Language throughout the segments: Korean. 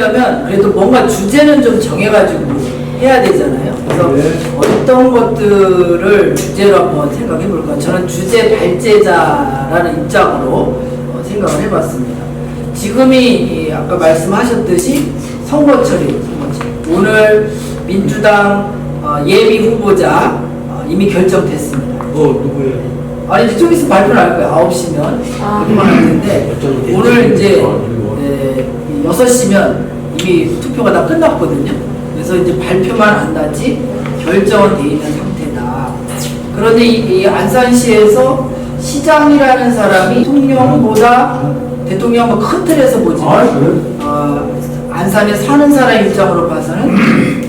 하려면 그래도 뭔가 주제는 좀 정해가지고 해야 되잖아요. 그래서 어떤 것들을 주제로 한번 생각해 볼까. 저는 주제 발제자라는 입장으로 생각을 해봤습니다. 지금이 아까 말씀하셨듯이 선거철이 오늘 민주당 예비 후보자 이미 결정됐습니다. 누구예요? 아니 이제 좀 있으면 발표를 할 거예요. 9시면 그만 하는데 오늘 이제 6시면 이미 투표가 다 끝났거든요. 그래서 이제 발표만 안 났지 결정은 돼 있는 상태다. 그런데 이 안산시에서 시장이라는 사람이 대통령 큰 틀에서 보지만 안산에 사는 사람 입장으로 봐서는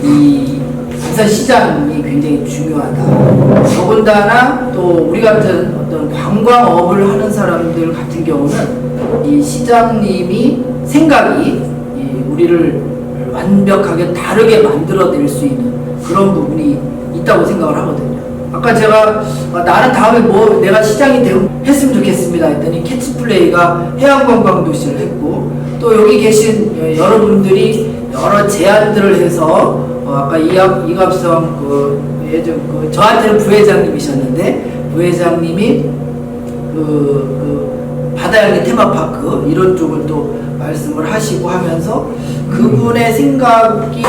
이 안산시장이 굉장히 중요하다. 더군다나 또 우리 같은 어떤 관광업을 하는 사람들 같은 경우는 이 시장님이 생각이 우리를 완벽하게 다르게 만들어낼 수 있는 그런 부분이 있다고 생각을 하거든요. 아까 제가 나는 다음에 뭐 내가 시장이 했으면 좋겠습니다 했더니 캐치플레이가 해양관광도시를 했고, 또 여기 계신 여러분들이 여러 제안들을 해서 아까 이갑성 예전 저한테는 부회장님이셨는데 부회장님이 바다향기 테마파크 이런 쪽을 또 말씀을 하시고 하면서 그분의 생각이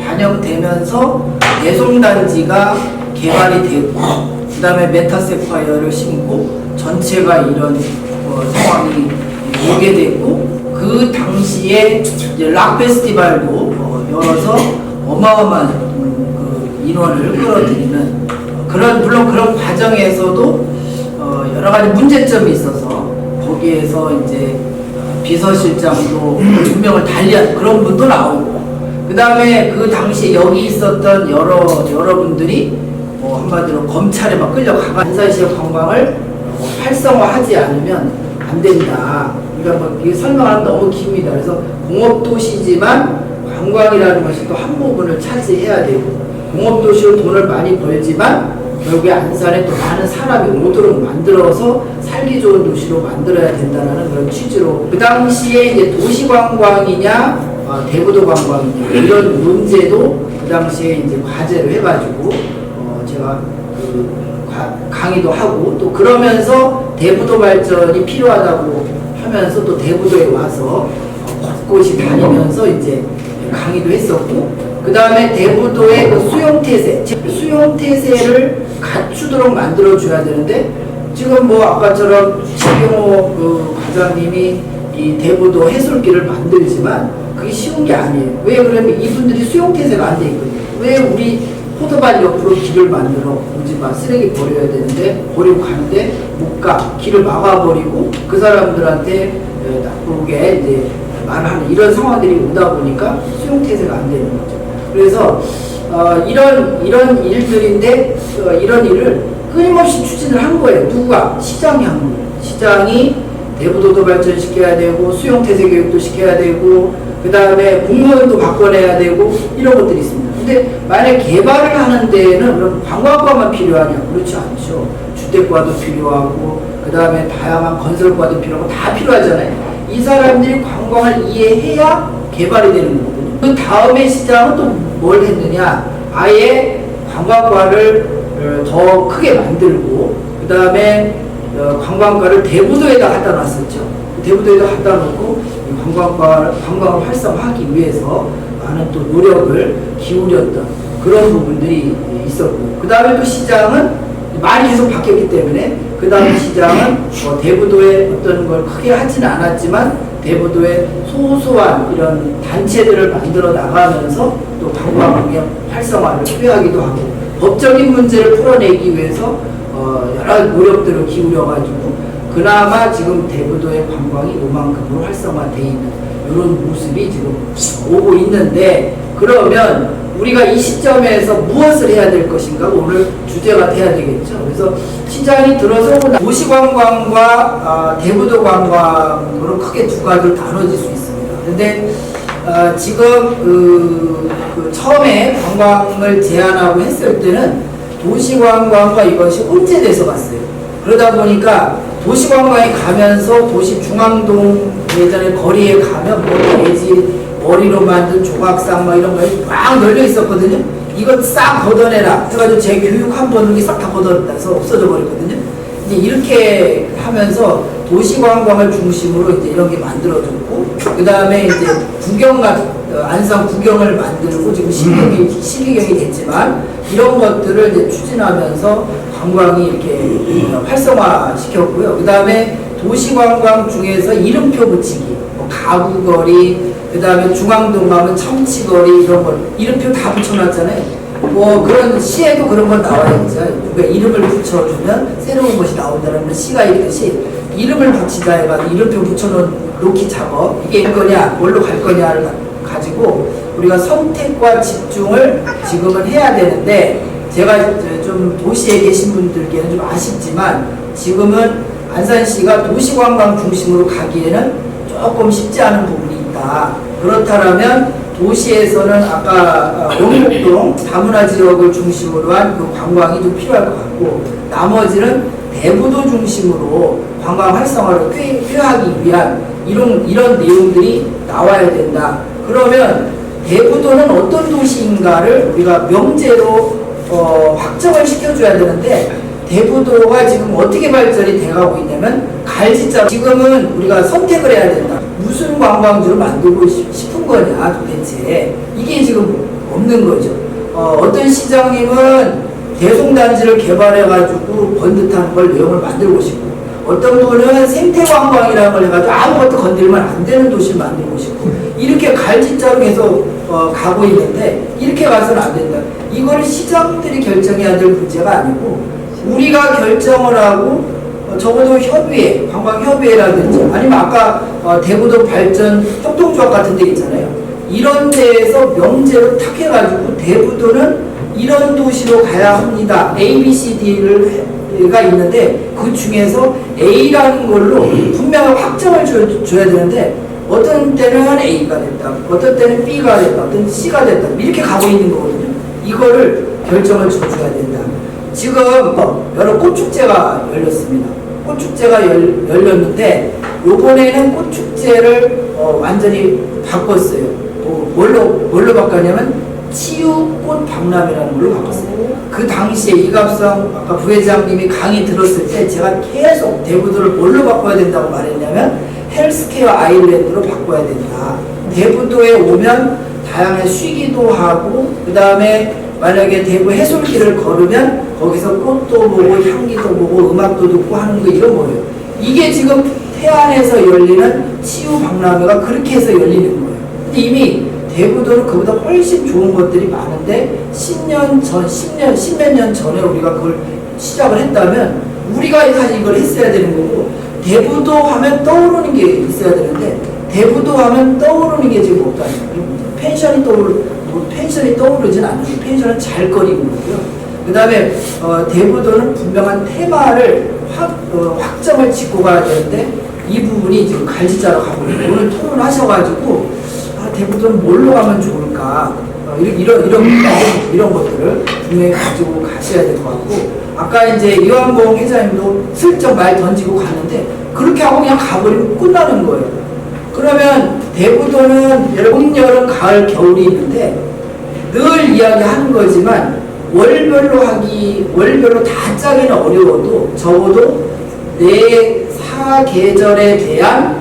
반영되면서 대송단지가 개발이 되고 그 다음에 메타세콰이어를 심고 전체가 이런 상황이 오게 됐고, 그 당시에 이제 락 페스티벌도 열어서 어마어마한 인원을 끌어들이는 물론 그런 과정에서도 여러 가지 문제점이 있어서 거기에서 이제 비서실장도 조명을 달리한 그런 분도 나오고, 그 다음에 그 당시에 여기 있었던 여러분들이 한마디로 검찰에 막 끌려가가 안산시의 관광을 활성화하지 않으면 안 된다. 그러니까 이게 설명하면 너무 깁니다. 그래서 공업도시지만 관광이라는 것이 또 한 부분을 차지해야 되고, 공업도시로 돈을 많이 벌지만 결국에 안산에 또 많은 사람이 오도록 만들어서 살기 좋은 도시로 만들어야 된다는 그런 취지로 그 당시에 이제 도시관광이냐 대부도 관광이냐 이런 문제도 그 당시에 이제 과제를 해가지고 제가 강의도 하고, 또 그러면서 대부도 발전이 필요하다고 하면서 또 대부도에 와서 곳곳이 다니면서 이제 강의도 했었고, 그 다음에 대부도의 그 수용태세를 갖추도록 만들어줘야 되는데, 지금 뭐 아까처럼 최경호 그 과장님이 이 대부도 해솔길을 만들지만 그게 쉬운 게 아니에요. 왜 그러면 이분들이 수용태세가 안 돼 있거든요. 왜 우리 포도밭 옆으로 길을 만들어 오지마 쓰레기 버려야 되는데 버리고 가는데 못 가, 길을 막아버리고 그 사람들한테 나쁘게 이제 말하는 이런 상황들이 오다 보니까 수용태세가 안 되는 거죠. 그래서 이런 일들인데 이런 일을 끊임없이 추진을 한 거예요. 누가? 시장이 한 거예요. 시장이 대부도도 발전시켜야 되고 수용태세 교육도 시켜야 되고 그 다음에 공무원도 바꿔내야 되고 이런 것들이 있습니다. 근데 만약 개발을 하는 데에는 그럼 관광과만 필요하냐? 그렇지 않죠. 주택과도 필요하고 그 다음에 다양한 건설과도 필요하고 다 필요하잖아요. 이 사람들이 관광을 이해해야 개발이 되는 거거든요. 그 다음에 시장은 또 뭘 했느냐? 아예 관광과를 더 크게 만들고 그 다음에 관광과를 대부도에다 갖다 놨었죠. 대부도에다 갖다 놓고 관광을 활성화하기 위해서 많은 또 노력을 기울였던 그런 부분들이 있었고, 그 다음에 또 시장은 많이 계속 바뀌었기 때문에 그 다음 시장은 대부도에 어떤 걸 크게 하지는 않았지만 대부도에 소소한 이런 단체들을 만들어 나가면서 또 관광업의 활성화를 투여하기도 하고, 법적인 문제를 풀어내기 위해서 여러 노력들을 기울여가지고 그나마 지금 대부도의 관광이 요만큼으로 활성화되어 있는 이런 모습이 지금 오고 있는데, 그러면 우리가 이 시점에서 무엇을 해야 될 것인가 오늘 주제가 돼야 되겠죠. 그래서 시장이 들어서 도시관광과 대부도 관광으로 크게 두 가지로 나눠질 수 있습니다. 근데 지금 처음에 관광을 제안하고 했을 때는 도시관광과 이것이 혼재돼서 갔어요. 그러다 보니까 도시관광에 가면서 도시 중앙동 예전에 거리에 가면 뭐 돼지 머리 머리로 만든 조각상 뭐 이런 거에 막 널려 있었거든요. 이거 싹 걷어내라 해가지고 제 교육 한 번이 싹 다 걷어내서 없어져 버렸거든요. 이제 이렇게 하면서 도시관광을 중심으로 이제 이런 게 만들어졌고, 그 다음에 이제 안산 구경을 만들고 지금 12경이 됐지만 이런 것들을 이제 추진하면서 관광이 이렇게 활성화 시켰고요. 그 다음에 도시관광 중에서 이름표 붙이기, 뭐 가구거리, 그 다음에 중앙동 가면 참치거리 이런 걸 이름표 다 붙여놨잖아요. 뭐 그런 시에도 그런 건 나와야죠. 누가 이름을 붙여주면 새로운 것이 나온다는 시가 있듯이 이름을 붙이자 해가지고 이름표 붙여놓기 작업, 이게 거냐 뭘로 갈 거냐를 가지고 우리가 선택과 집중을 지금은 해야 되는데, 제가 좀 도시에 계신 분들께는 좀 아쉽지만 지금은 안산시가 도시관광 중심으로 가기에는 조금 쉽지 않은 부분이 있다. 그렇다면 도시에서는 아까 원곡동 다문화 지역을 중심으로 한 그 관광이 좀 필요할 것 같고, 나머지는 대부도 중심으로 관광 활성화를 꾀하기 위한 이런 내용들이 나와야 된다. 그러면 대부도는 어떤 도시인가를 우리가 명제로 확정을 시켜줘야 되는데, 대부도가 지금 어떻게 발전이 돼가고 있냐면 갈지자로 지금은 우리가 선택을 해야 된다. 무슨 관광지로 만들고 싶은 거냐 도대체, 이게 지금 없는 거죠. 어떤 시장님은 대송단지를 개발해가지고 번듯한 걸 내용을 만들고 싶고, 어떤 분은 생태관광이라는 걸 해가지고 아무것도 건드리면 안 되는 도시를 만들고 싶고, 이렇게 갈지자로 계속 가고 있는데 이렇게 가서는 안 된다. 이걸 시장들이 결정해야 될 문제가 아니고 우리가 결정을 하고 적어도 협의회, 관광협의회라든지 아니면 아까 대부도 발전 협동조합 같은 데 있잖아요. 이런 데에서 명제로 탁 해가지고 대부도는 이런 도시로 가야 합니다. A, B, C, D가 있는데 그 중에서 A라는 걸로 분명한 확정을 줘야 되는데, 어떤 때는 A가 됐다, 어떤 때는 B가 됐다, 어떤 C가 됐다, 이렇게 가고 있는 거거든요. 이거를 결정을 줘줘야 된다. 지금 여러 꽃축제가 열렸습니다. 꽃축제가 열렸는데 요번에는 꽃축제를 완전히 바꿨어요. 뭘로 바꿨냐면 치유꽃 박람회라는 걸로 바꿨어요. 그 당시에 이갑성 아까 부회장님이 강의 들었을 때 제가 계속 대부도를 뭘로 바꿔야 된다고 말했냐면 헬스케어 아일랜드로 바꿔야 된다. 대부도에 오면 다양하게 쉬기도 하고, 그 다음에 만약에 대구 해솔길을 걸으면 거기서 꽃도 보고 향기도 보고 음악도 듣고 하는 거, 이런 거예요. 이게 지금 태안에서 열리는 치유 박람회가 그렇게 해서 열리는 거예요. 근데 이미 대구도는 그보다 훨씬 좋은 것들이 많은데 10몇 년 전에 우리가 그걸 시작을 했다면 우리가 사실 이걸 했어야 되는 거고, 대부도 하면 떠오르는 게 있어야 되는데 대부도 하면 떠오르는 게 지금 없다는 거예요. 펜션이 떠오르진 않는데 펜션은 잘 거리고요. 그 다음에 대부도는 분명한 테마를 확정을 짓고 가야 되는데 이 부분이 지금 갈지자로 가고 있고, 오늘 토론하셔가지고 대부도는 뭘로 가면 좋을까, 이런 것들을 분명히 가지고 가셔야 될 것 같고, 아까 이제 이완봉 회장님도 슬쩍 말 던지고 갔는데 그렇게 하고 그냥 가버리면 끝나는 거예요. 그러면 대부도는 봄, 여름, 가을, 겨울이 있는데 늘 이야기하는 거지만 월별로 다 짜기는 어려워도 적어도 내 사계절에 대한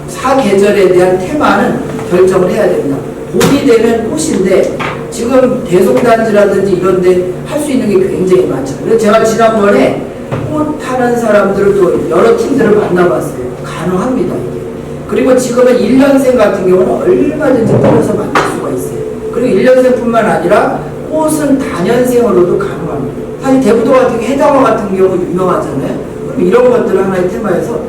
사계절에 대한 테마는 결정을 해야 된다. 봄이 되면 꽃인데 지금 대송단지라든지 이런 데 할 수 있는 게 굉장히 많죠. 그래서 제가 지난번에 꽃 타는 사람들을 또 여러 팀들을 만나봤어요. 가능합니다, 이게. 그리고 지금은 1년생 같은 경우는 얼마든지 뿌려서 만들 수가 있어요. 그리고 1년생뿐만 아니라 꽃은 다년생으로도 가능합니다. 사실 대부도 같은 게 해당화 같은 경우 유명하잖아요. 그럼 이런 것들을 하나의 테마에서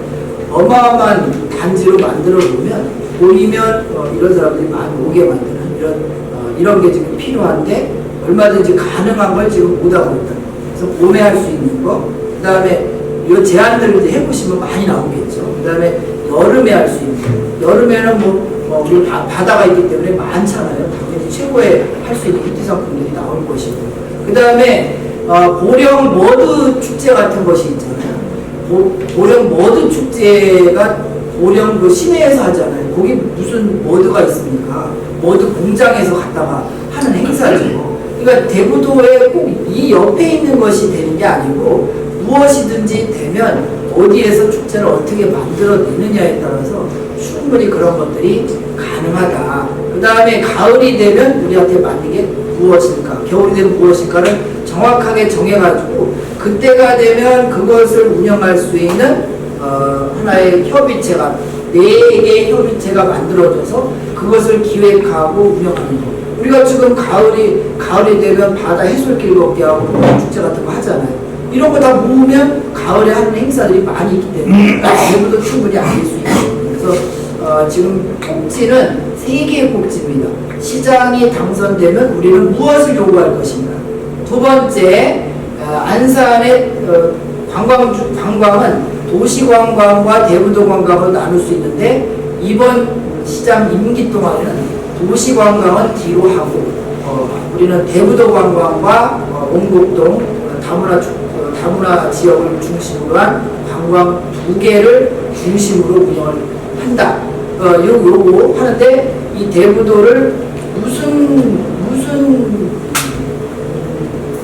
어마어마한 단지로 만들어 놓으면 보이면 이런 사람들이 많이 오게 만드는 이런 게 지금 필요한데 얼마든지 가능한 걸 지금 못하고 있다. 그래서 봄에 할 수 있는 거, 그 다음에 이 제안들을 이제 해보시면 많이 나오겠죠. 그 다음에 여름에 할 수 있는 거. 여름에는 우리 바다가 있기 때문에 많잖아요. 당연히 최고의 할 수 있는 히트 상품들이 나올 것이고. 그 다음에 보령 머드 축제 같은 것이 있잖아요. 보령 머드 축제가 오령 그 시내에서 하잖아요. 거기 무슨 머드가 있습니까? 머드 공장에서 갔다가 하는 행사죠. 그러니까 대부도에 꼭 이 옆에 있는 것이 되는 게 아니고 무엇이든지 되면 어디에서 축제를 어떻게 만들어내느냐에 따라서 충분히 그런 것들이 가능하다. 그 다음에 가을이 되면 우리한테 맞는 게 무엇일까? 겨울이 되면 무엇일까를 정확하게 정해가지고 그때가 되면 그것을 운영할 수 있는 하나의 협의체가 4개의 협의체가 만들어져서 그것을 기획하고 운영하는 거. 우리가 지금 가을이 되면 바다 해수길 걷기 하고 축제 같은 거 하잖아요. 이런 거 다 모으면 가을에 하는 행사들이 많이 있기 때문에 대부도 충분히 알릴 수 있습니다. 그래서 지금 꼭지는 3개의 꼭지입니다. 시장이 당선되면 우리는 무엇을 요구할 것인가. 두 번째, 안산의 관광은 도시관광과 대부도 관광을 나눌 수 있는데 이번 시장 임기 동안에는 도시관광은 뒤로 하고 우리는 대부도 관광과 원곡동 다문화 지역을 중심으로 한 관광 2개를 중심으로 운영을 한다. 요거 하는데 이 대부도를 무슨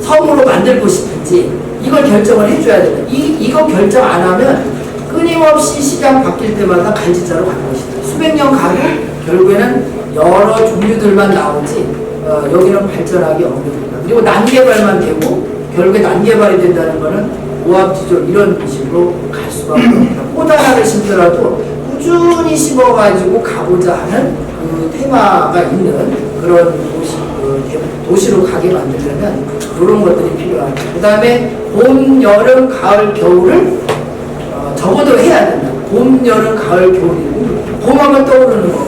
섬으로 만들고 싶은지 이걸 결정을 해줘야 된다. 이거 결정 안 하면 끊임없이 시장 바뀔 때마다 갈지자로 가는 것이다. 수백 년 가도 결국에는 여러 종류들만 나오지 여기는 발전하기 어렵습니다. 그리고 난개발만 되고 결국에 난개발이 된다는 것은 오합지졸 이런 식으로 갈 수밖에 없다. 꽃 하나를 심더라도 꾸준히 심어가지고 가보자 하는 그 테마가 있는 그런 도시로 가게 만들려면 그런 것들이 필요하다. 그 다음에 봄, 여름, 가을, 겨울을 적어도 해야 된다. 봄, 여름, 가을, 겨울이고 봄하면 떠오르는 거.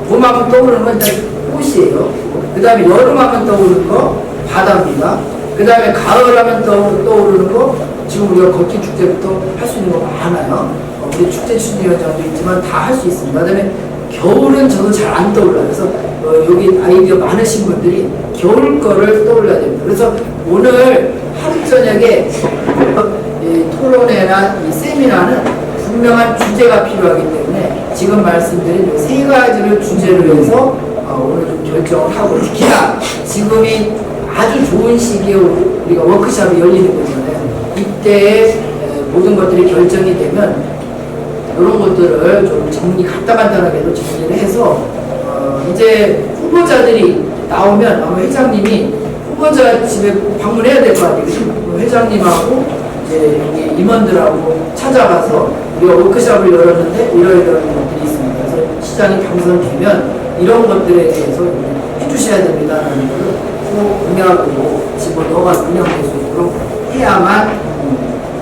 봄하면 떠오르는 건 일단 꽃이에요. 그 다음에 여름하면 떠오르는 거 바다입니다. 그 다음에 가을하면 떠오르는 거 지금 우리가 걷기 축제부터 할 수 있는 거 많아요. 우리 축제 추진위원장도 있지만 다 할 수 있습니다. 그 다음에 겨울은 저도 잘 안 떠올라요. 그래서 여기 아이디어 많으신 분들이 겨울 거를 떠올려야 됩니다. 그래서 오늘 하루 저녁에 이 토론회나 이 세미나는 분명한 주제가 필요하기 때문에 지금 말씀드린 이 3가지를 주제로 해서 오늘 좀 결정을 하고 특히나 지금이 아주 좋은 시기에 우리가 워크숍이 열리는 거잖아요. 이때에 모든 것들이 결정이 되면 이런 것들을 좀 간단하게도 정리를 해서 이제 후보자들이 나오면 아마 회장님이 후보자 집에 방문해야 될 거 아니에요. 회장님하고 이제 여기 임원들하고 찾아가서 우리가 워크숍을 열었는데 이러이러한 것들이 있습니다. 그래서 시장이 당선되면 이런 것들에 대해서 해주셔야 됩니다라는 것을 꼭 공약으로 집어넣어가 운영될 수 있도록 해야만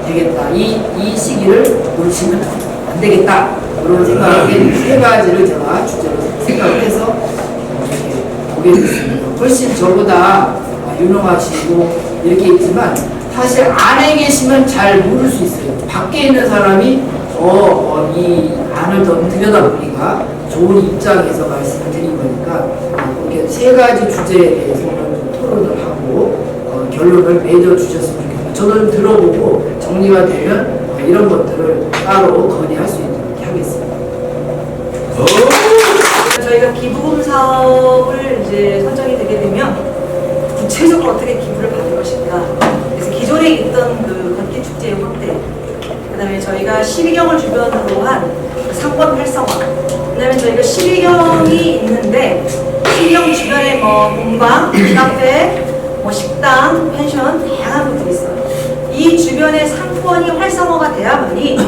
되겠다. 이 시기를 놓치면 안 되겠다. 그런 생각에 3가지를 제가 주제로 생각을 해서 이렇게 보게 됐습니다. 훨씬 저보다 유능하시고 이렇게 있지만 사실 안에 계시면 잘 모를 수 있어요. 밖에 있는 사람이 이 안을 더 들여다보니까 좋은 입장에서 말씀을 드린 거니까 이렇게 3가지 주제에 대해서 좀 토론을 하고 결론을 맺어주셨으면 좋겠습니다. 저는 들어보고 정리가 되면 이런 것들을 따로 건의할 수 있도록 하겠습니다. 저희가 기부금 사업을 이제 선정이 되게 되면 구체적으로 어떻게 기부를 받을 것인가. 그래서 기존에 있던 그 걷기 축제의 확대, 그다음에 저희가 12경을 주변으로 한 상권 활성화, 그다음에 저희가 12경이 있는데 12경 주변에 공방, 카페, 식당, 펜션 다양한 것들이 있어요. 이 주변의 상권이 활성화가 돼야만이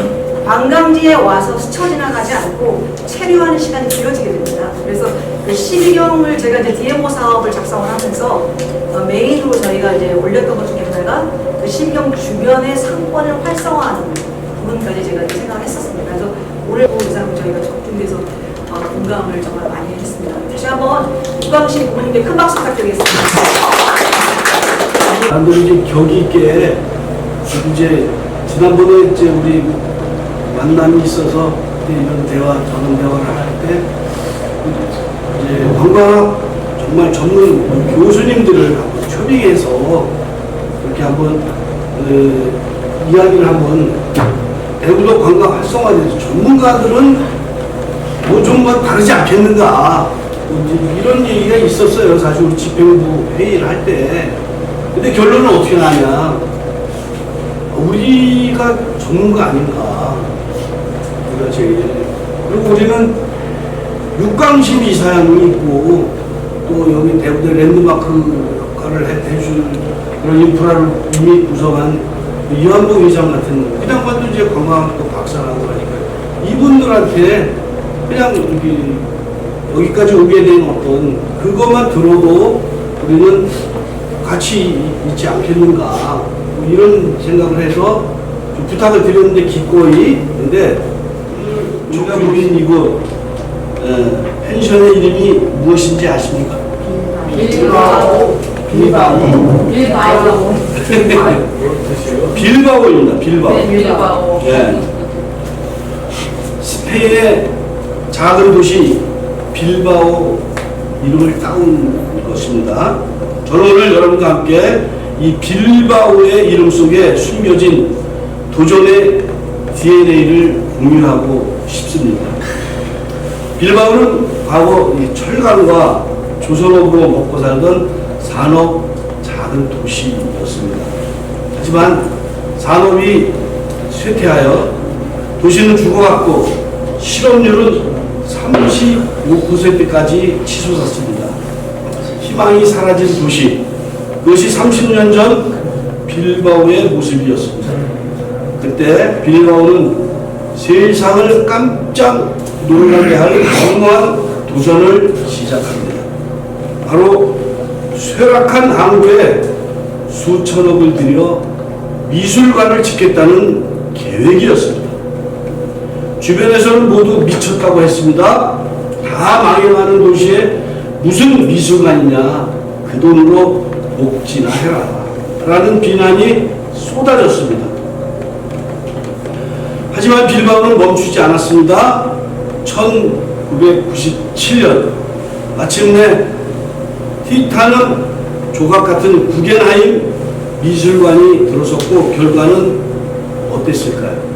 관광지에 와서 스쳐 지나가지 않고 체류하는 시간이 길어지게 됩니다. 그래서 그 12경을 제가 이제 DMO 사업을 작성을 하면서 메인으로 저희가 이제 올렸던 것 중에 하나가 그 12경 주변의 상권을 활성화하는 부분까지 제가 이제 생각을 했었습니다. 그래서 올해 이상 저희가 적중돼서 공감을 정말 많이 했습니다. 다시 한번 우광신 부모님께 큰 박수 부탁드리겠습니다. 나도 이제 격이 있게 이제 지난번에 이제 우리 만남이 있어서 이런 저런 대화를 할 때 이제 관광 정말 전문 교수님들을 한번 초빙해서 이렇게 한번 이야기를 한번 대구도 관광 활성화에 대해서 전문가들은 뭐 좀 다르지 않겠는가 뭐 이런 얘기가 있었어요. 사실 우리 집행부 회의를 할 때. 근데 결론은 어떻게 나냐? 우리가 전문가 아닌가? 우리가 제일. 그리고 우리는 육강심 이사장이 있고 또 여기 대부대 랜드마크 역할을 해줄 그런 인프라를 이미 구성한 이완복 의장 같은 그냥 봐도 이제 관광학도 박사라고 하니까 이분들한테 그냥 여기까지 오게 된 어떤 그것만 들어도 우리는 같이 있지 않겠는가 뭐 이런 생각을 해서 좀 부탁을 드렸는데 기꺼이. 근데 우리가 우린 이거 펜션의 이름이 무엇인지 아십니까? 빌바오. 빌바오. 빌바오입니다. 빌바오. 네, 빌바오. 예. 스페인의 작은 도시 빌바오 이름을 따온 것입니다. 저는 오늘 여러분과 함께 이 빌바오의 이름 속에 숨겨진 도전의 DNA를 공유하고 싶습니다. 빌바오는 과거 이 철강과 조선업으로 먹고 살던 산업 작은 도시였습니다. 하지만 산업이 쇠퇴하여 도시는 죽어갔고 실업률은 35%까지 치솟았습니다. 희망이 사라진 도시, 그것이 30년 전 빌바오의 모습이었습니다. 그때 빌바오는 세상을 깜짝 놀라게 할 강한 도전을 시작합니다. 바로 쇠락한 항구에 수천억을 들여 미술관을 짓겠다는 계획이었습니다. 주변에서는 모두 미쳤다고 했습니다. 다 망해가는 도시에 무슨 미술관이냐, 그 돈으로 목지나 해라 라는 비난이 쏟아졌습니다. 하지만 빌바오는 멈추지 않았습니다. 1997년 마침내 티타늄 조각 같은 구겐하임 미술관이 들어섰고 결과는 어땠을까요?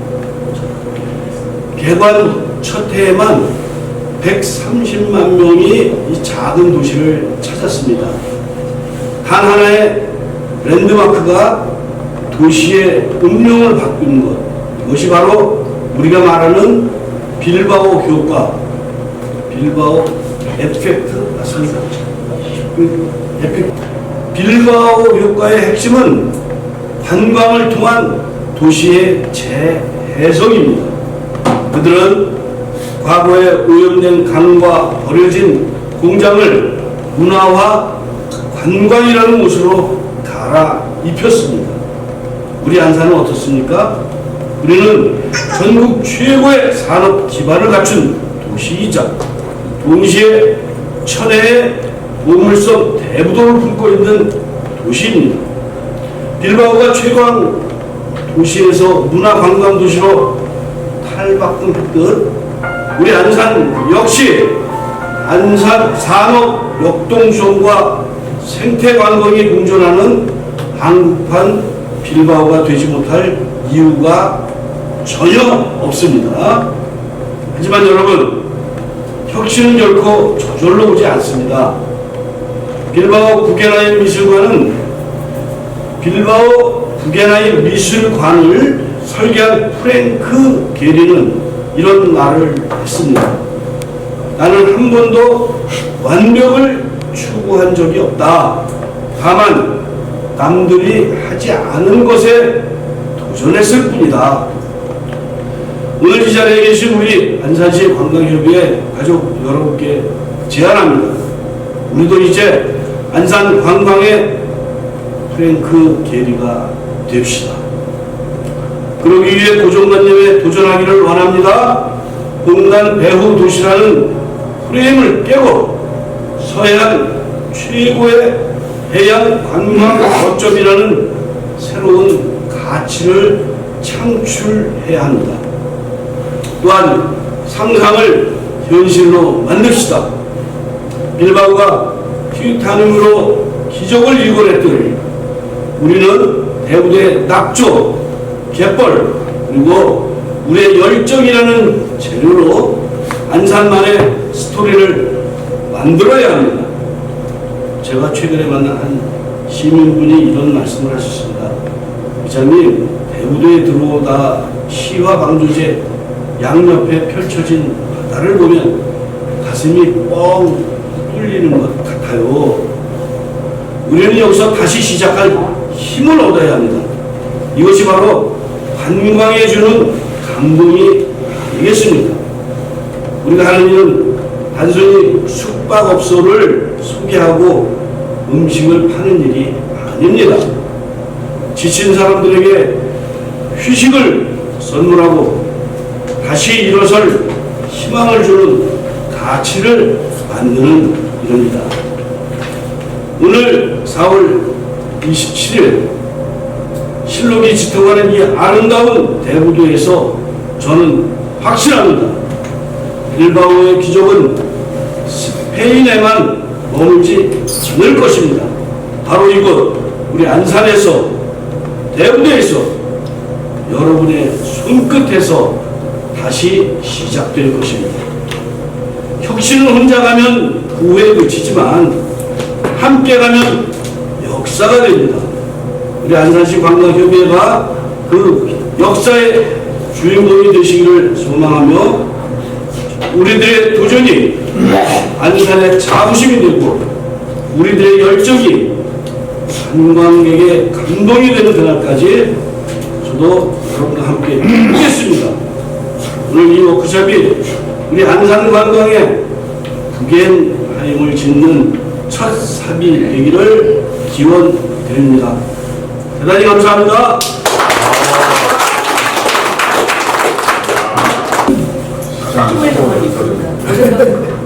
개관 첫 해에만 130만 명이 이 작은 도시를 찾았습니다. 단 하나의 랜드마크가 도시의 운명을 바꾸는 것, 이것이 바로 우리가 말하는 빌바오 효과, 빌바오 에펙트 맞습니까? 빌바오 효과의 핵심은 관광을 통한 도시의 재해석입니다. 그들은 과거에 오염된 강과 버려진 공장을 문화와 관광이라는 옷으로 갈아입혔습니다. 우리 안산은 어떻습니까? 우리는 전국 최고의 산업 기반을 갖춘 도시이자 동시에 천혜의 보물섬 대부도를 품고 있는 도시입니다. 빌바오가 최강 도시에서 문화관광 도시로 탈바꿈했듯 우리 안산 역시 안산 산업 역동성과 생태관광이 공존하는 한국판 빌바오가 되지 못할 이유가 전혀 없습니다. 하지만 여러분, 혁신은 결코 저절로 오지 않습니다. 빌바오 구겐하임 미술관은 빌바오 구겐하임 미술관을 설계한 프랭크 게리는 이런 말을 했습니다. 나는 한 번도 완벽을 추구한 적이 없다. 다만 남들이 하지 않은 것에 도전했을 뿐이다. 오늘 이 자리에 계신 우리 안산시 관광협의회 가족 여러분께 제안합니다. 우리도 이제 안산 관광의 프랭크 게리가 됩시다. 그러기 위해 고정관념에 도전하기를 원합니다. 공단 배후 도시라는 프레임을 깨고 서해안 최고의 해양 관광 거점이라는 새로운 가치를 창출해야 합니다. 또한 상상을 현실로 만듭시다. 빌바오가 티타늄으로 기적을 이뤄냈더니 우리는 대부대 낙조, 갯벌, 그리고 우리의 열정이라는 재료로 안산만의 스토리를 만들어야 합니다. 제가 최근에 만난 한 시민분이 이런 말씀을 하셨습니다. 이장님, 대구도에 들어오다 시와 방조제 양옆에 펼쳐진 바다를 보면 가슴이 뻥 뚫리는 것 같아요. 우리는 여기서 다시 시작할 힘을 얻어야 합니다. 이것이 바로 관광에 주는 감동이 아니겠습니까? 우리가 하는 일은 단순히 숙박업소를 소개하고 음식을 파는 일이 아닙니다. 지친 사람들에게 휴식을 선물하고 다시 일어설 희망을 주는 가치를 만드는 일입니다. 오늘 4월 27일 실록이 짙어가는 이 아름다운 대구도에서 저는 확신합니다. 빌바오의 기적은 스페인에만 머물지 않을 것입니다. 바로 이곳 우리 안산에서, 대구도에서, 여러분의 손끝에서 다시 시작될 것입니다. 혁신을 혼자 가면 후회에 그치지만 함께 가면 역사가 됩니다. 우리 안산시 관광협의회가 그 역사의 주인공이 되시기를 소망하며 우리들의 도전이 안산의 자부심이 되고 우리들의 열정이 관광객의 감동이 되는 그날까지 저도 여러분과 함께 하겠습니다. 오늘 이 워크숍이 우리 안산 관광에 북앤하임을 짓는 첫 삽이 되기를 기원드립니다. 대단히 감사합니다.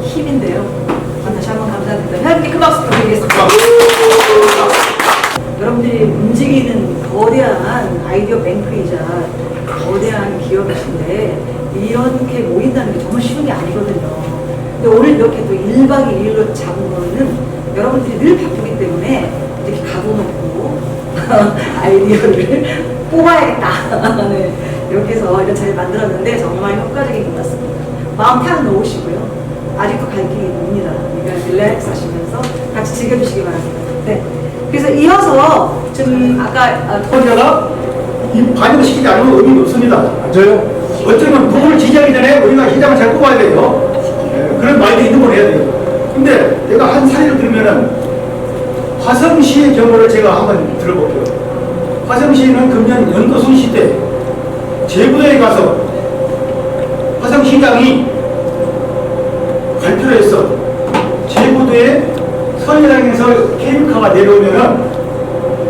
힘인데요. 다시 한번 감사드립니다. 회원님께 큰 박수 부탁드리겠습니다. 여러분들이 움직이는 거대한 아이디어 뱅크이자 거대한 기업이신데 이렇게 모인다는 게 정말 쉬운 게 아니거든요. 근데 오늘 이렇게 또 1박 2일로 잡은 거는 여러분들이 늘 바쁘기 때문에 이렇게 가둬놓고 아이디어를 뽑아야겠다. 네. 이렇게 해서 이런 자리를 만들었는데 정말 효과적인 것 같습니다. 마음 편히 놓으시고요. 아직도 갈 길이 멉니다. 그러니까 릴렉스 하시면서 같이 즐겨주시기 바랍니다. 네. 그래서 이어서 좀 아까 혼자가 반영시키지 않으면 의미가 없습니다. 맞아요. 어쩌면 누구를 지지하기 전에 우리가 시장을 잘 뽑아야 돼요. 그런 마인드 있는 걸 해야 돼요. 근데 내가 한 사례를 들면은 화성시의 경우를 제가 한번 들어볼게요. 화성시는 금년 연도순 시대 제부도에 가서 화성시장이 발표를 했어. 제부도에 서해랑에서 케이블카가 내려오면은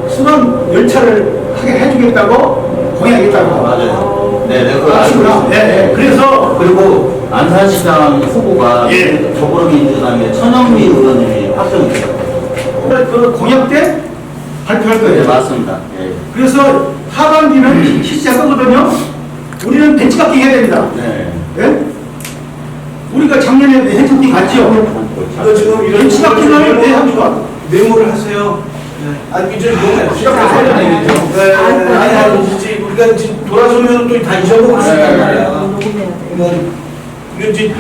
순환 열차를 하게 해주겠다고 공약했다고. 맞아요. 네, 네, 그거 알고 아시구나. 있습니다. 네, 네. 그래서 그리고 안산시장 후보가 예. 더불어민주당의 천영미 의원님이 확정됐어요. 그 공약 때 발표할 거예요. 네, 맞습니다. 예. 그래서 하반기는 시작하거든요. 우리는 벤치마킹 해야 됩니다. 네. 예? 우리가 작년에 벤치마킹 갔죠. 너 지금 이런 벤치마킹을 왜 합니까? 메모를 하세요. 아니 이제 너무 시작해야 되는 얘기죠. 아니 이제 우리가 지금 돌아서면 또 다 잊어먹을 수 있단 말이야. 녹음해야 돼. 이게 이제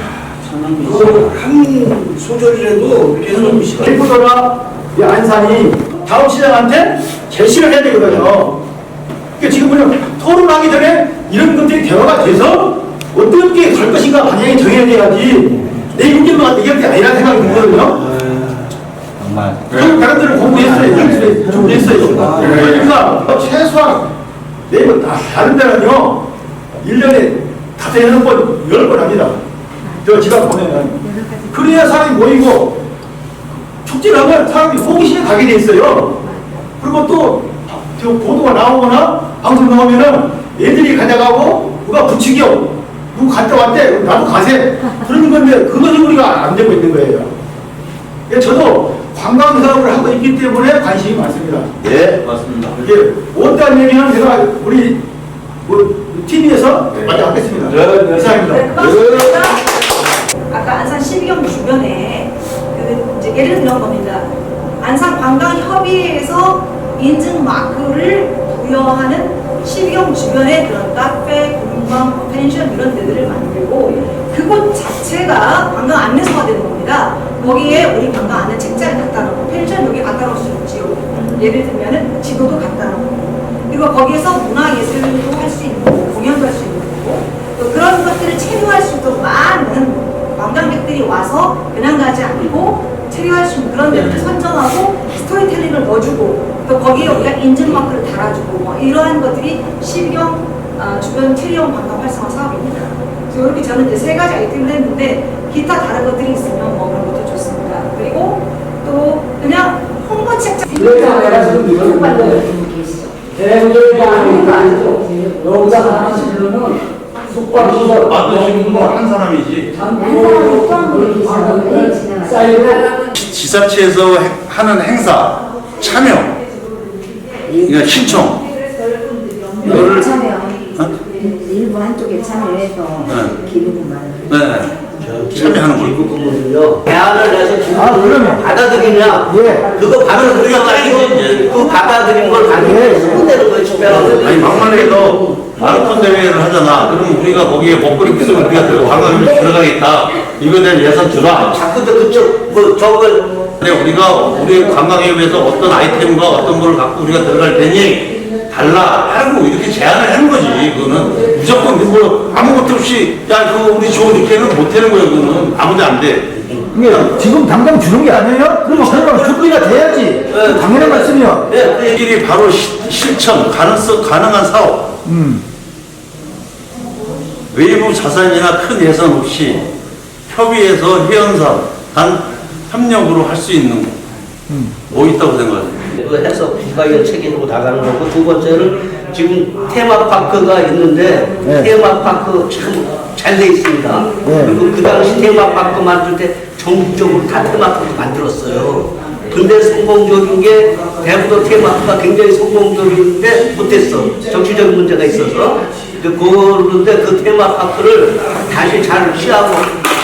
천영미 한 소절이라도 계속 대구도나 이 안산이 다음 시장한테 제시를 해야 되거든요. 그러니까 지금 우리가 토론하기 전에 이런 것들이 대화가 돼서 어떻게 갈 것인가 방향이 정해야 돼야지 내 의견만 얘기할 게 아니라는 생각이 들거든요. 정말. 다른 데를 공부했어요. 준비했어요. 그러니까 최소한 내가 다른 데는요 1년에 5-6번 10번 합니다. 저 지방 보면은 그래야 사람이 모이고 축제를 하면 사람이 호기심에 가게 돼 있어요. 그리고 또 저 보도가 나오거나 방송 나오면은 애들이 가져가고 누가 부추겨 누구 갔다 왔대 나도 가세 그러는 건데 그것이 우리가 안 되고 있는 거예요. 저도 관광 사업을 하고 있기 때문에 관심이 많습니다. 예, 맞습니다. 이게 어떤 얘기는 제가 우리 TV에서 많이 하겠습니다. 네. 이상입니다. 네, 고맙습니다. 아까 안산 12경 주변에 그 이제 예를 들면 겁니다. 안산 관광협의회에서 인증 마크를 부여하는 12경 주변에 그런 카페, 관광 펜션 이런 데들을 만들고 그곳 자체가 관광 안내소가 되는 겁니다. 거기에 우리 관광 안내 책자를 갖다 놓고 펜션 여기 갖다 놓을 수 있지요. 예를 들면은 지도도 갖다 놓고 그리고 거기에서 문화예술도 할 수 있는 거고 공연도 할 수 있는 거고 또 그런 것들을 체류할 수 있도록 많은 관광객들이 와서 그냥 가지 않고 체류할 수 있는 그런 데를 선정하고 스토리텔링을 넣어주고 또 거기에 우리가 인증마크를 달아주고 뭐 이러한 것들이 시경 주변 체류형 관광 활성화 사업입니다. 그래서 이렇게 저는 이제 3가지 아이템을 했는데 기타 다른 것들이 있으면 뭐 그런 것도 좋습니다. 그리고 또 그냥 홍보 책자 그래서 내가 지금 이걸 만들고 계시죠. 대구대장이니까 아니죠. 여기서 하시는 분은 숙박시설 만드신 분은 한 사람이지. 지자체에서 하는 행사 참여, 그러니까 신청. 이거를 일부 한쪽에 참여해서 기부금만 참여하는 걸. 기부금은요 대안을 내서 그러면. 기부금을 받아들이냐 그거 받아들여가지고 그 받아들인 걸 가지고 손대는 거예요 집회하고. 아니 막말에서 마라톤 대회를 하잖아. 그러면 우리가 거기에 먹거리 있으면 우리가 관광을 들어가겠다. 이거에 대한 예산 주라. 자꾸 그쪽 뭐 저걸 근데 우리가 우리 관광협에서 어떤 아이템과 어떤 걸 갖고 우리가 들어갈 테니 달라 하고 이렇게 제안을 하는 거지. 그거는 무조건 뭐 아무것도 없이 야 그거 우리 줘 이렇게는 못 하는 거야. 그거는 아무도 안 돼. 이게 지금 당장 주는 게 아니에요? 그러면 설마 준비가 돼야지. 당연한 말씀이요. 이들이 바로 실천 가능한 사업. 외부 자산이나 큰 예산 없이 협의해서 회원사 단 협력으로 할 수 있는 거. 뭐 있다고 생각하세요? 그 해서 국가가 책임지고 나가는 거고 두 번째는 지금 테마파크가 있는데 테마파크 참 잘 돼 있습니다. 그리고 그 당시 테마파크 만들 때 전국적으로 다 테마파크 만들었어요. 근데 성공적인 게 대부도 테마파크가 굉장히 성공적인데 못했어. 정치적인 문제가 있어서. 그런데 그 테마파크를 다시 잘 취하고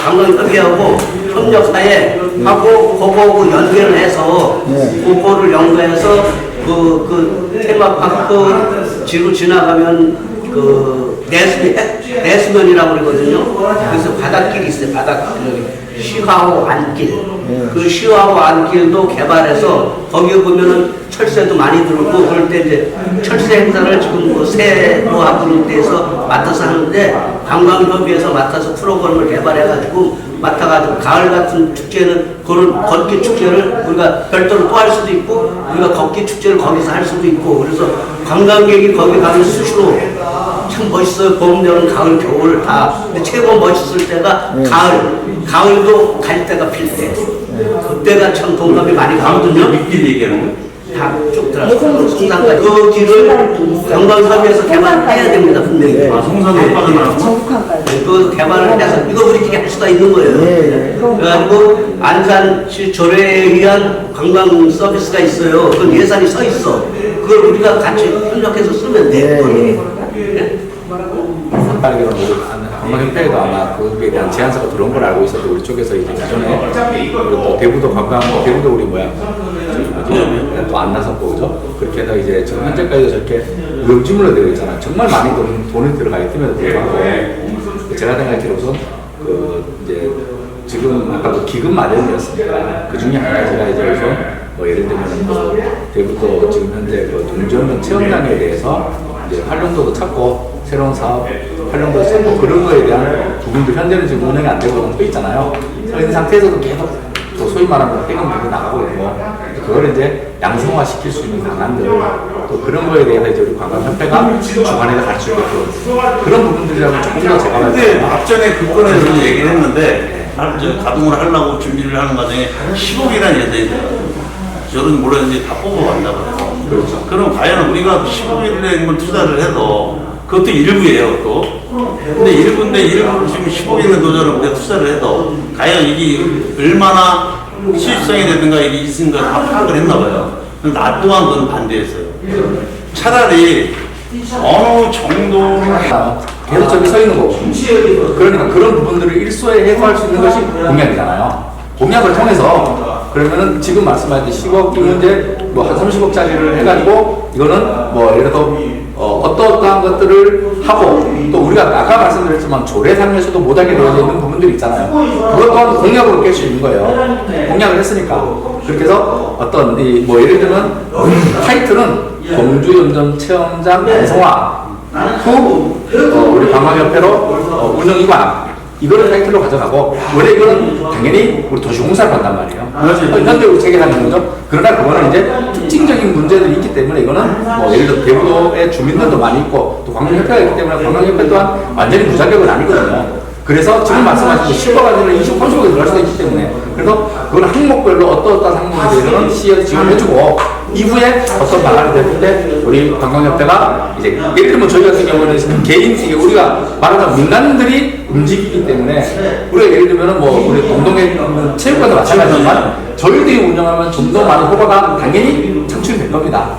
관광협의하고 협력하에 하고 그거하고 연계를 해서 그거를 연계해서 그 테마파크 지로 지나가면 그 내수면이라고 그러거든요. 그래서 바닷길이 있어요. 바닷길 시화호 안길. 그 시화호 안길도 개발해서 거기에 보면은 철새도 많이 들어오고 그럴 때 이제 철새 행사를 지금 뭐 새로 하고 데서 맡아서 하는데 관광협의회에서 맡아서 프로그램을 개발해가지고 맡아가지고 가을 같은 축제는 그런 걷기 축제를 우리가 별도로 또 할 수도 있고 우리가 걷기 축제를 거기서 할 수도 있고 그래서 관광객이 거기 가면 수시로 참 멋있어요. 봄, 여름, 가을, 겨울 다. 근데 최고 멋있을 때가 가을도 갈 때가 필 때. 그때가 참 동감이 많이 가거든요. 밑길 얘기하는 거예요? 다 쭉 들어서 송산까지 그 길을 관광협의회에서 개발해야 됩니다 분명히. 송산도 빠져나가고. 전국항까지. 그 개발을 해서 이거 우리끼리 할 수가 있는 거예요. 그래가지고 안산시 조례에 의한 관광 서비스가 있어요. 그 예산이 서 있어. 그걸 우리가 같이 협력해서 쓰면 돼. 빠르게는 관광협회에도 아마 거기에 대한 제안서가 들어온 걸 알고 있었는데 우리 쪽에서 이제 기존에 그리고 또 대구도 대구도 우리 또 안 나섰고 그죠? 그렇게 해서 이제 지금 현재까지도 저렇게 의용지물로 되어 있잖아요. 정말 많이 돈이 들어가기 때문에 불구하고 제가 생각하기로선 이제 지금 아까 그 기금 마련이었습니다. 그 중에 한 가지가 이제 우선 뭐 예를 들면 대구도 지금 현재 그 동전면 체험장에 대해서 이제 활용도도 찾고 새로운 사업 활용도도 찾고 그런 거에 대한 부분도 현재는 지금 운영이 안 되고 서 있잖아요. 서 있는 상태에서도 계속 또 소위 말하는 폐금들이 나가고 있고 그걸 이제 양성화 시킬 수 있는 방안들 또 그런 거에 대해서 이제 우리 관광협회가 주관해서 갈 수 있게끔 그런 부분들이라고 조금 더 제가 근데 앞전에 그거에서 얘기를 했는데 가동을 하려고 준비를 하는 과정에 10억이라는 예산이 들어요. 저는 물론 이제 다 뽑아왔나 봐요. 그렇죠. 그럼 과연 우리가 10억이라는 걸 투자를 해도 그것도 일부예요, 또. 근데 일부인데 일부를 지금 10억 있는 도전을 우리가 투자를 해도 과연 이게 얼마나 수익성이 되든가 이게 있는가 다 파악을 했나 봐요. 나 또한 그건 반대했어요. 차라리 어느 정도로 계속 저기 서 있는 거고 그러니까 그런 부분들을 일소에 해소할 수 있는 것이 공약이잖아요. 공약을 통해서 그러면은 지금 말씀하신 10억 이제 뭐 한 30억짜리를 해가지고 이거는 뭐 예를 들어 어떠한 이러한 것들을 하고 또 우리가 아까 말씀드렸지만 조례상에서도 못하게 되어져 있는 부분들이 있잖아요. 그것 또한 공약으로 깰 수 있는 거예요. 공약을 했으니까. 그렇게 해서 어떤 뭐 예를 들면 타이틀은 공주운전 체험장 완성화 후 우리 관광협회로 운영 이관 이거를 타이틀로 가져가고 원래 이거는 당연히 우리 도시공사를 한단 말이에요. 현대 체계라는 거죠. 그러나 그거는 이제 특징적인 문제들이 있기 때문에 이거는 뭐 예를 들어 대부도의 주민들도 많이 있고 또 관광협회가 있기 때문에 관광협회 또한 완전히 무자격은 아니거든요. 그래서 지금 말씀하신 10억 아니라 20, 30억에 들어갈 수도 있기 때문에 그래서 그건 항목별로 어떠한 항목에 대해서는 시에서 지원해주고 이후에 어떤 방안이 될 텐데 우리 관광협회가 이제 예를 들면 저희 같은 경우는 개인 우리가 말하자면 민간인들이 움직이기 때문에 우리가 예를 들면 뭐 우리 동동의 체육관도 마찬가지지만 저희들이 운영하면 좀 더 많은 효과가 당연히 창출이 될 겁니다.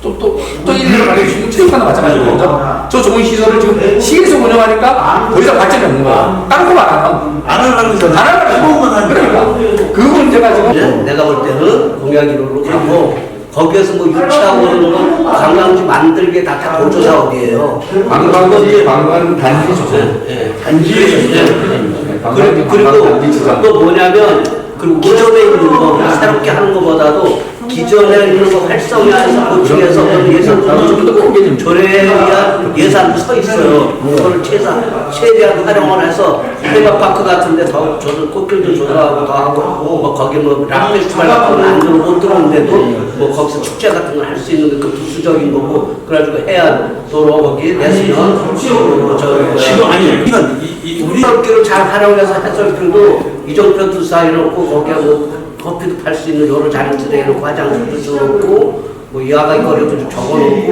또 예를 들어 체육관도 마찬가지거든요. 저 좋은 시설을 지금 시에서 운영하니까 더 이상 발전이 없는 거야. 다른 거 말하면 안 하려고 저는 안 하려고 그러니까 그 문제가 지금 내가 볼 때는 공약이로 가고 거기에서 뭐 유치하고 관광지 만들게 다 보조 사업이에요. 관광지 관광 단지 조성. 그리고 또 뭐냐면 그리고 기존에 있는 거 새롭게 하는 것보다도 기존에 있는 거 활성화해서 보충해서 예산도 좀 조례야 예산도 서 있어요. 그걸 최대한 활용을 해서 테마파크 같은데 더 저도 꽃길도 조성하고 더 하고 뭐 거기 뭐 락페스티벌 같은 건 안으로 못 들어오는데도 뭐 거기서 축제 같은 걸 할 수 있는 그 부수적인 거고 그래가지고 해안도로 거기 내수면 지금 아니 이건 우리 해설길을 잘 활용해서 해설길도 이정표도 쌓여놓고 거기에 뭐 커피도 팔 수 있는 여러 자리들에 해놓고 화장실도 줘놓고 뭐 야간 거리도 좀 적어놓고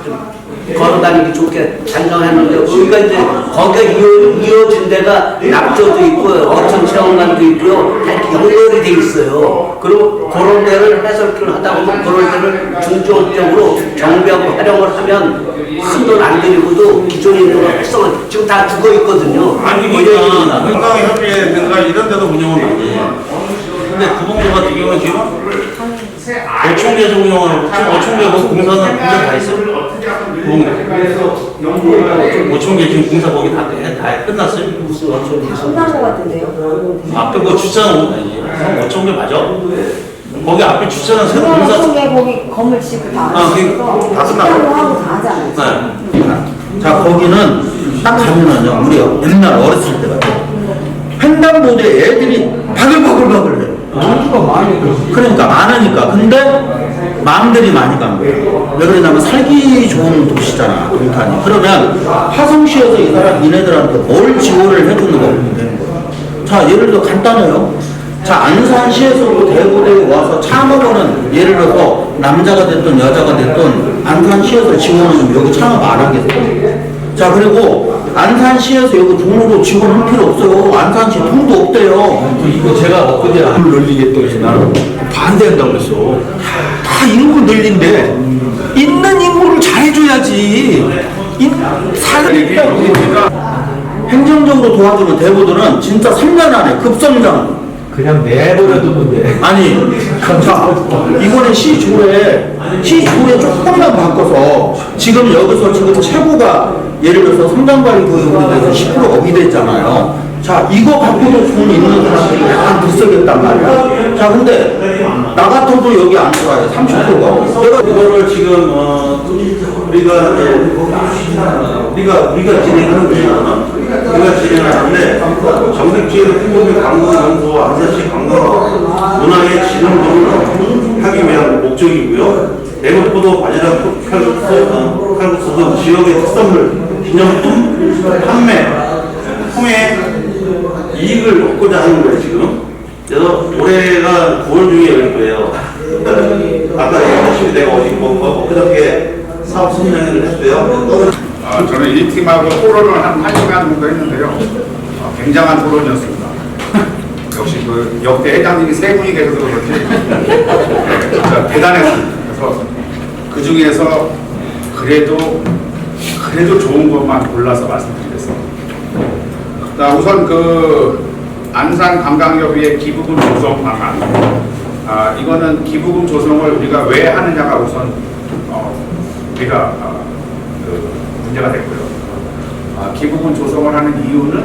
좀 걸어다니기 좋게 단정했는데 우리가 이제 거기가 이어진 데가 낙조도 있고 어촌 체험관도 있고요 다 이렇게 연결이 돼 있어요. 그리고 그런 데를 해설길을 하다 보면 그런 데를 중점적으로 정비하고 활용을 하면 큰 돈 안 들이고도 기존에 있는 거 활성화 지금 다 죽어 있거든요. 아니 그러니까 관광협의회든가 이런 데도 운영은 많이 해요. 근데 구봉도 같은 경우는 지금 어촌계에서 운영하는 지금 어촌계 공사는 공사 다 했어요. 어촌계 지금 공사 거기 다 끝났어요. 무슨 어촌 끝난 것 같은데요. 앞에 그 주차는 어촌계 맞아? 거기 앞에 주차는 새로 공사. 어촌계 거기 건물 짓고 다 다 끝났어. 하고 다 하잖아요. 네. 자, 거기는 딱 가면은요, 우리 옛날 어렸을 때 같아요. 횡단보도에 애들이 바글바글바글 해요. 그러니까 많으니까. 근데 마음들이 많이 간 거예요. 왜 그러냐면 살기 좋은 도시잖아, 동탄이. 그러면 화성시에서 이네들한테 뭘 지원을 해주는 거 보면 되는 거예요. 자, 예를 들어 간단해요. 자, 안산시에서도 대구대에 와서 차 먹으는, 예를 들어서 남자가 됐든 여자가 됐든 안산시에서 지원은 여기 창업 안 하겠어요. 자, 그리고 안산시에서 여기 종로로 지원할 필요 없어요. 안산시 통도 없대요. 이거 제가 엊그제 안을 늘리겠다고 나는 반대한다고 그랬어. 다 인구 늘린데 있는 인구를 잘해줘야지. 행정적으로 도와주는 대부들은 진짜 3년 안에 급성장. 그냥 내버려도 문제. 아니, 자, 이번에 시조례 조금만 바꿔서 지금 여기서 지금 최고가 예를 들어서 성장관리구역에 대해서 10% 업이됐잖아요. 자, 이거 갖고도 돈 있는 사람들이 약간 들썩였단 말이야. 자, 근데 나 같아도 여기 안 들어와요. 30%가. 내가 이거를 지금 우리가 진행하는 거잖아. 우리가 진행하는데 정책지역 풍경의 관광연구소 안산시 관광 문화의 진흥 등을 하기 위한 목적이고요. 대목포도 바지락 칼국수 등 지역의 특산물 기념품 판매 품에 이익을 얻고자 하는 거예요 지금. 그래서 올해가 9월 중에 열릴 거예요. 아까 얘기하신 내가 어디 그렇게 사업 선정을 했어요. 저는 이 팀하고 토론을 한 1시간 정도 했는데요. 굉장한 토론이었습니다. 역시 그 역대 회장님이 세 분이 계셔서 그런지 진짜 대단했습니다. 그래서 그 중에서 그래도 좋은 것만 골라서 말씀드리겠습니다. 자, 우선 그 안산관광협의회 기부금 조성 방안. 이거는 기부금 조성을 우리가 왜 하느냐가 우선 우리가 문제가 됐고요. 기부금 조성을 하는 이유는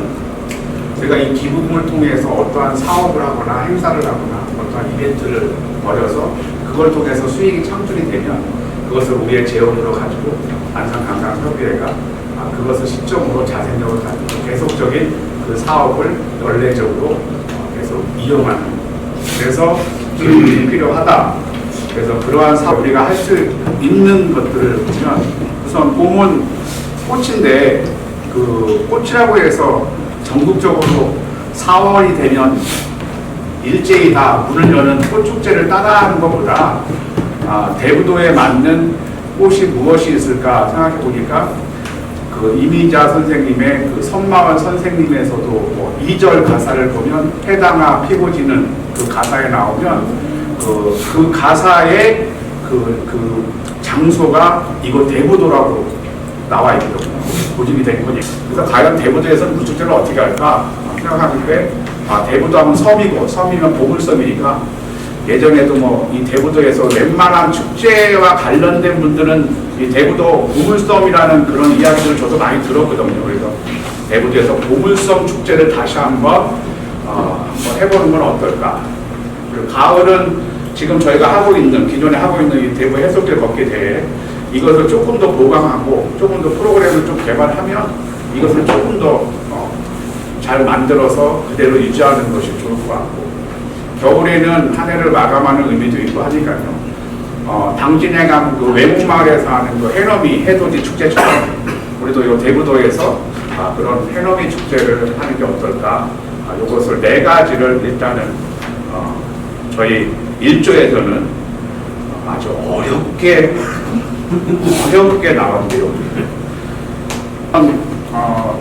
저희가 이 기부금을 통해서 어떠한 사업을 하거나 행사를 하거나 어떠한 이벤트를 벌여서 그걸 통해서 수익이 창출이 되면 그것을 우리의 재원으로 가지고 안산관광협의회가 그것을 시점으로 자생력을 가지고 계속적인 그 사업을 연례적으로 계속 이용하는, 그래서 기부금이 필요하다. 그래서 그러한 사업 우리가 할 수 있는 것들을 보면 우선 봄은 꽃인데 그 꽃이라고 해서 전국적으로 4월이 되면 일제히 다 문을 여는 꽃축제를 따라하는 것보다 대부도에 맞는 꽃이 무엇이 있을까 생각해 보니까 그 이미자 선생님의 그 선마원 선생님에서도 뭐 2절 가사를 보면 해당아 피고 지는 그 가사에 나오면 그 가사의 그 장소가 이곳 대부도라고 나와 있거든요. 고집이 된 거니. 그래서 과연 대부도에서는 무축제를 어떻게 할까 생각하는데 대부도 하면 섬이고 섬이면 보물섬이니까 예전에도 뭐 이 대부도에서 웬만한 축제와 관련된 분들은 이 대부도 보물섬이라는 그런 이야기를 저도 많이 들었거든요. 그래서 대부도에서 보물섬 축제를 다시 한번 해보는 건 어떨까. 그리고 가을은 지금 저희가 하고 있는 기존에 하고 있는 이 대부 해수길 걷기 대회 이것을 조금 더 보강하고 조금 더 프로그램을 좀 개발하면 이것을 조금 더 잘 만들어서 그대로 유지하는 것이 좋을 것 같고, 겨울에는 한 해를 마감하는 의미도 있고 하니까요. 당진해감 그 외목마을에서 하는 그 해넘이 해돋이 축제처럼 우리도 이 대부도에서 그런 해넘이 축제를 하는 게 어떨까. 이것을 4가지를 일단은 저희 1조에서는 아주 어렵게 나왔는데요.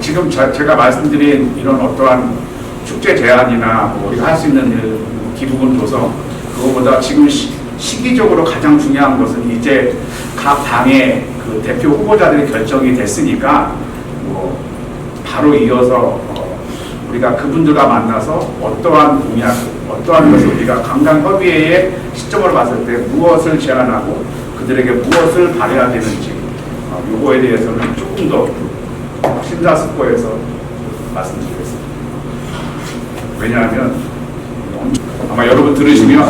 지금 제가 말씀드린 이런 어떠한 축제 제안이나 뭐 우리가 할 수 있는 기부금 조성, 그거보다 지금 시기적으로 가장 중요한 것은 이제 각 당의 그 대표 후보자들이 결정이 됐으니까 뭐 바로 이어서 우리가 그분들과 만나서 어떠한 공약, 어떠한 것을 우리가 관광협의회의 시점으로 봤을 때 무엇을 제안하고 그들에게 무엇을 바래야 되는지 요거에 대해서는 조금 더 심사숙고해서 말씀드리겠습니다. 왜냐하면 아마 여러분 들으시면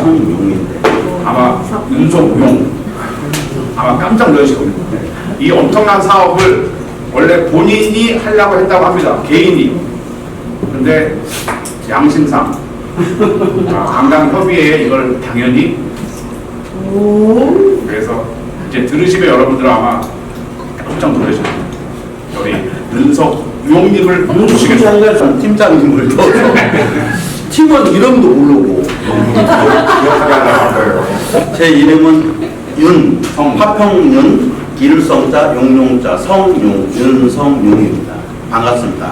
아마 윤석용 아마 깜짝 놀라실 겁니다. 이 엄청난 사업을 원래 본인이 하려고 했다고 합니다. 개인이. 근데 양심상 관광협의회에 이걸 당연히 그래서 이제 들으시면 여러분들 아마 깜짝 놀라실 겁니다. 우리 윤석용님을 주시겠습니다. 팀장님을 넣어서 팀원 이름도 모르고 제 이름은 윤, 화평윤, 일성자, 용용자, 성용, 윤성용입니다. 반갑습니다.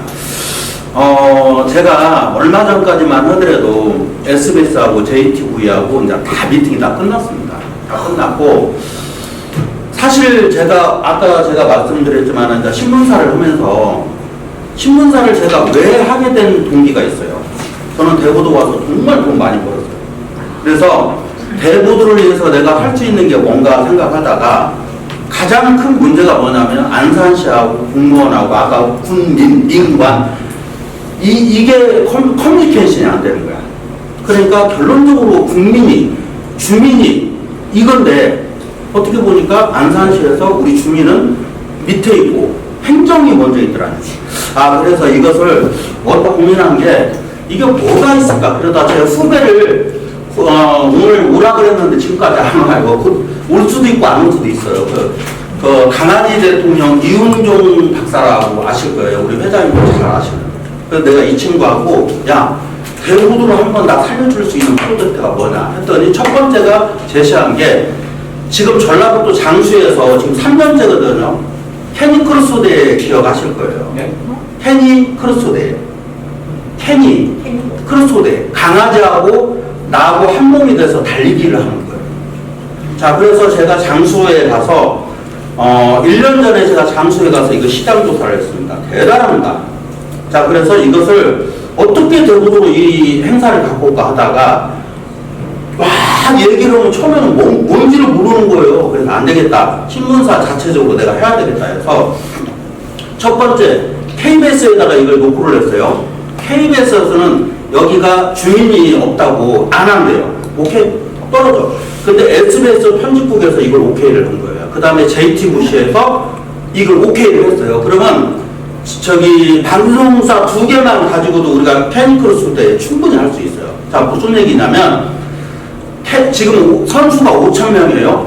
제가 얼마 전까지만 하더라도 SBS하고 JTV하고 이제 다 미팅이 다 끝났습니다. 다 끝났고, 사실 아까 제가 말씀드렸지만 이제 신문사를 하면서 신문사를 제가 왜 하게 된 동기가 있어요. 저는 대부도 와서 정말 돈 많이 벌었어요. 그래서 대부도를 위해서 내가 할 수 있는 게 뭔가 생각하다가 가장 큰 문제가 뭐냐면 안산시하고 공무원하고 아까 군민, 민관 이게 커뮤니케이션이 안 되는 거야. 그러니까 결론적으로 국민이, 주민이 이건데 어떻게 보니까 안산시에서 우리 주민은 밑에 있고 행정이 먼저 있더라고요. 그래서 이것을 어디다 고민한 게 이게 뭐가 있을까? 그러다 제 후배를 오늘 오라 그랬는데 지금까지 안 와요. 올 수도 있고 안 올 수도 있어요. 그 강아지 대통령 이훈종 박사라고 아실 거예요. 우리 회장님도 잘 아시는. 그래서 내가 이 친구하고 야 대부도로 한번 나 살려줄 수 있는 프로젝트가 뭐냐 했더니 첫 번째가 제시한 게 지금 전라북도 장수에서 지금 3년째거든요. 케니 크루소대 기억하실 거예요. 네? 케니 크루소대. 케니 크루소대. 강아지하고 나하고 한 몸이 돼서 달리기를 하는 거예요. 자, 그래서 제가 장수에 가서 1년 전에 제가 장수에 가서 이거 시장 조사를 했습니다. 대단합니다. 자, 그래서 이것을 어떻게 대부도로 이 행사를 갖고 올까 하다가 막 얘기를 하면 처음에는 뭔지를 모르는 거예요. 그래서 안 되겠다. 신문사 자체적으로 내가 해야 되겠다 해서 첫 번째, KBS에다가 이걸 노크를 했어요. KBS에서는 여기가 주민이 없다고 안 한대요. 오케이? 떨어져. 근데 SBS 편집국에서 이걸 오케이를 한 거예요. 그 다음에 JTBC에서 이걸 오케이를 했어요. 그러면 저기 방송사 2개만 가지고도 우리가 팬크로스 때 충분히 할 수 있어요. 자, 무슨 얘기냐면 지금 선수가 5,000명이에요.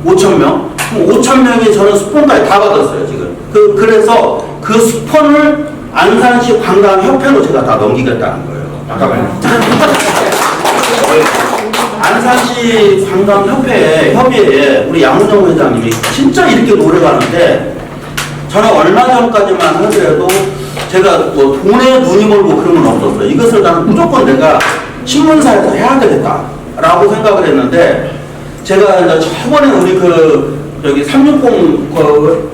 5,000명. 5,000명이 저는 스폰까지 다 받았어요, 지금. 그래서 그 스폰을 안산시 관광협회로 제가 다 넘기겠다는 거예요. 잠깐만요. 안산시 관광협회에 우리 양은영 회장님이 진짜 이렇게 노력하는데 저는 얼마 전까지만 하더라도 제가 뭐 돈에 눈이 멀고 그런 건 없었어요. 이것을 나는 무조건 내가 신문사에서 해야 되겠다라고 생각을 했는데 제가 이제 저번에 우리 여기 360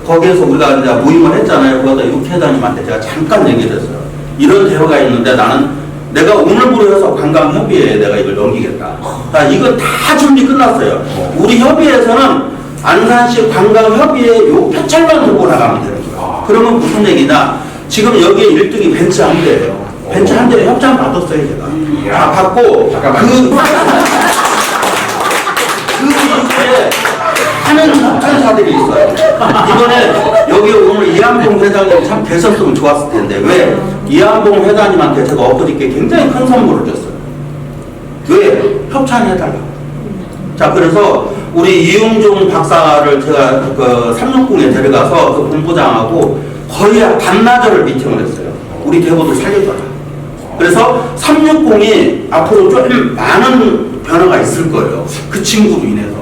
거기에서 우리가 이제 모임을 했잖아요. 거기다 육 회장님한테 제가 잠깐 얘기를 했어요. 이런 대화가 있는데 나는 내가 오늘부로 해서 관광협의회에 내가 이걸 넘기겠다. 자, 이거 다 준비 끝났어요. 우리 협의회에서는 안산시 관광협의회 요 표창만 들고 나가면 되는 거예요. 그러면 무슨 얘기냐? 지금 여기에 1등이 벤츠 한 대예요. 벤츠 한 대에 협찬 받았어요, 제가. 다 받고 그 이후에 하는 협찬사들이 있어요. 이번에 여기 오늘 이한봉 회장님 참 계셨으면 좋았을 텐데 왜 이한봉 회장님한테 제가 엊그저께 굉장히 큰 선물을 줬어요. 왜? 협찬해달라고. 자, 그래서 우리 이용종 박사를 제가 그 360에 데려가서 그 본부장하고 거의 반나절을 미팅을 했어요. 우리 대보도 살려줘라. 그래서 360이 앞으로 좀 많은 변화가 있을 거예요. 그 친구로 인해서.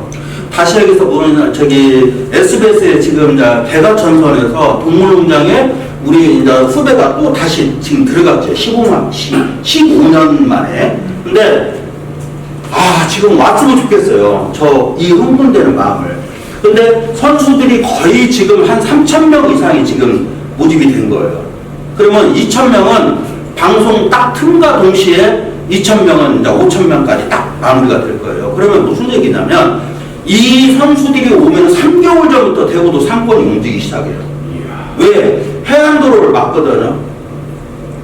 다시 여기서 보면 저기 SBS에 지금 이제 대가천선에서 동물농장에 우리 이제 후배가 또 다시 지금 들어갔죠. 15년 만에. 근데 지금 왔으면 좋겠어요. 이 흥분되는 마음을. 근데 선수들이 거의 지금 한 3,000명 이상이 지금 모집이 된 거예요. 그러면 2,000명은 방송 딱 틈과 동시에 2,000명은 이제 5,000명까지 딱 마무리가 될 거예요. 그러면 무슨 얘기냐면 이 선수들이 오면 3개월 전부터 대구도 상권이 움직이기 시작해요. 왜? 해안도로를 막거든요.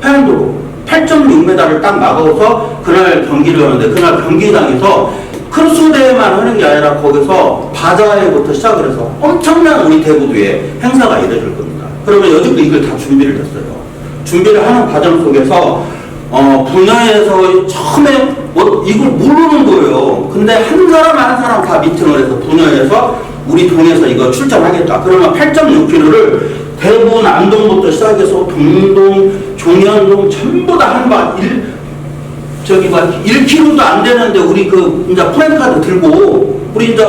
해안도로. 8.6m를 딱 막아서 그날 경기를 하는데 그날 경기장에서 크로스 대회만 하는 게 아니라 거기서 바자회부터 시작을 해서 엄청난 우리 대구도에 행사가 이뤄질 겁니다. 그러면 여지껏 이걸 다 준비를 했어요. 준비를 하는 과정 속에서 분야에서 처음에 이걸 모르는 거예요. 근데 한 사람 다 미팅을 해서 분야에서 우리 동에서 이거 출전하겠다. 그러면 8.6km를 대구 남동부터 시작해서 동동, 종현동 전부 다 한바 1km도 안 되는데 우리 이제 프랜카드 들고 우리 이제